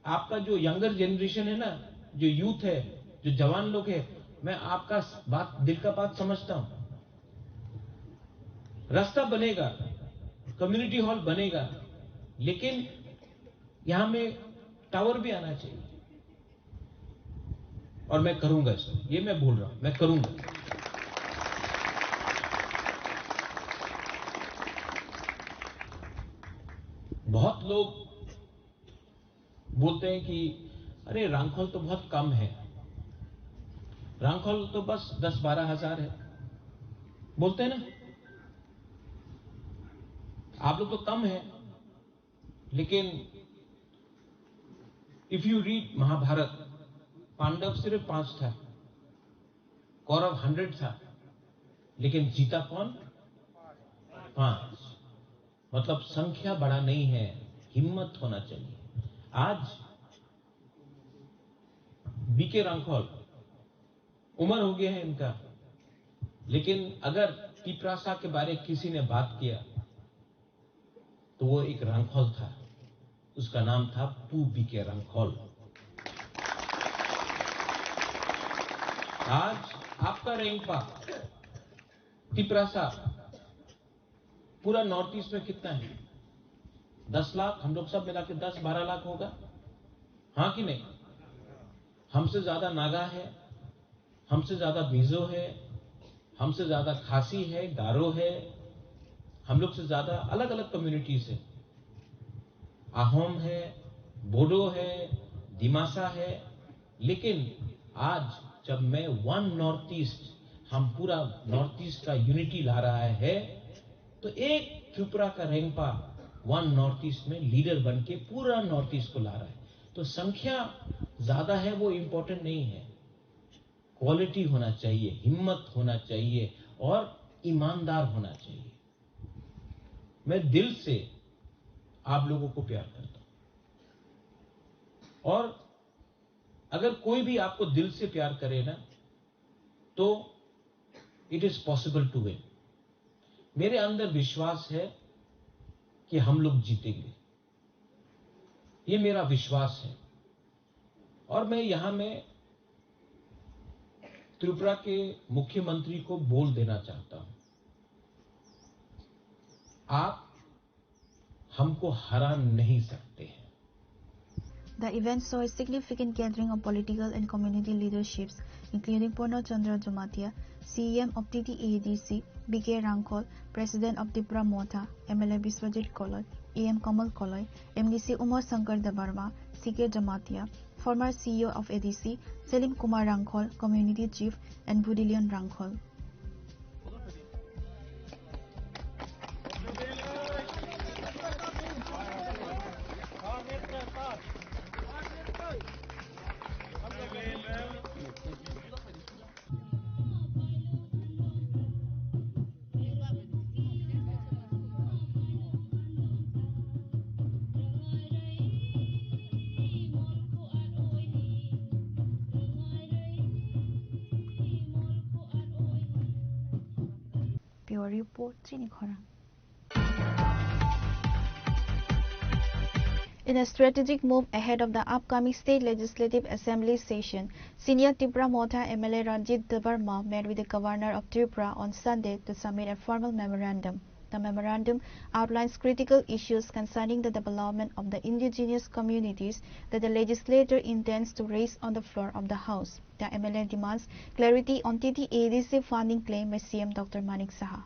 आपका जो यंगर जनरेशन है ना, जो यूथ है, जो जवान लोग है, मैं आपका बात, दिल का बात समझता हूं। रास्ता बनेगा, कम्युनिटी हॉल बनेगा, लेकिन यहां में टावर भी आना चाहिए। और मैं करूंगा इसको, ये मैं बोल रहा हूं, मैं करूंगा। बहुत लोग बोलते हैं कि अरे रांखोल तो बहुत कम है, रांखोल तो बस 10-12 हजार है, बोलते हैं ना, आप लोग तो कम है। लेकिन if you read Mahabharat, Pandav सिर्फ 5 था, कौरव 100 था, लेकिन जीता कौन? 5। मतलब संख्या बड़ा नहीं है, हिम्मत होना चाहिए। आज बीके रांखोल उम्र हो गया है इनका, लेकिन अगर तिप्रासा के बारे किसी ने बात किया तो वो एक रांखोल था, उसका नाम था पू बीके रांखोल। आज आपका रेंगपा, तिप्रासा पूरा नॉर्थ ईस्ट में कितना है? 10 लाख, हम लोग सब मिला के 10-12 लाख होगा, हाँ कि नहीं? हमसे ज्यादा नागा है, हमसे ज्यादा मिजो है, हमसे ज्यादा खासी है, गारो है, हम लोग से ज्यादा अलग अलग कम्युनिटीज है, आहोम है, बोडो है, दिमासा है। लेकिन आज जब मैं वन नॉर्थ ईस्ट, हम पूरा नॉर्थ ईस्ट का यूनिटी ला रहा है, तो एक त्रिपुरा का रेंगपा वन नॉर्थ ईस्ट में लीडर बन के पूरा नॉर्थ ईस्ट को ला रहा है। तो संख्या ज्यादा है वो इंपॉर्टेंट नहीं है, क्वालिटी होना चाहिए, हिम्मत होना चाहिए और ईमानदार होना चाहिए। मैं दिल से आप लोगों को प्यार करता हूं, और अगर कोई भी आपको दिल से प्यार करे ना, तो it is possible to win. मेरे अंदर विश्वास है कि हम लोग जीतेंगे, ये मेरा विश्वास है। और मैं यहां में त्रिपुरा के मुख्यमंत्री को बोल देना चाहता हूं, आप हमको हरा नहीं सकते हैं। The event saw a significant gathering of political and community leaderships, including Purna Chandra Jumatia, CEM of TTADC, BK Rankol, President of Tripura Motha, MLA Biswajit Koloi, AM Kamal Koloi, MDC Umar Shankar Debarma, CK Jamatia, former CEO of ADC, Selim Kumar Rankol, Community Chief, and Budilian Rankol. Bureau Report Chini Khora. In a strategic move ahead of the upcoming State Legislative Assembly session, senior Tripura Motha MLA Ranjit Debarma met with the Governor of Tripura on Sunday to submit a formal memorandum. The memorandum outlines critical issues concerning the development of the indigenous communities that the legislature intends to raise on the floor of the House. The MLA demands clarity on TTADC funding claim by CM Dr. Manik Saha.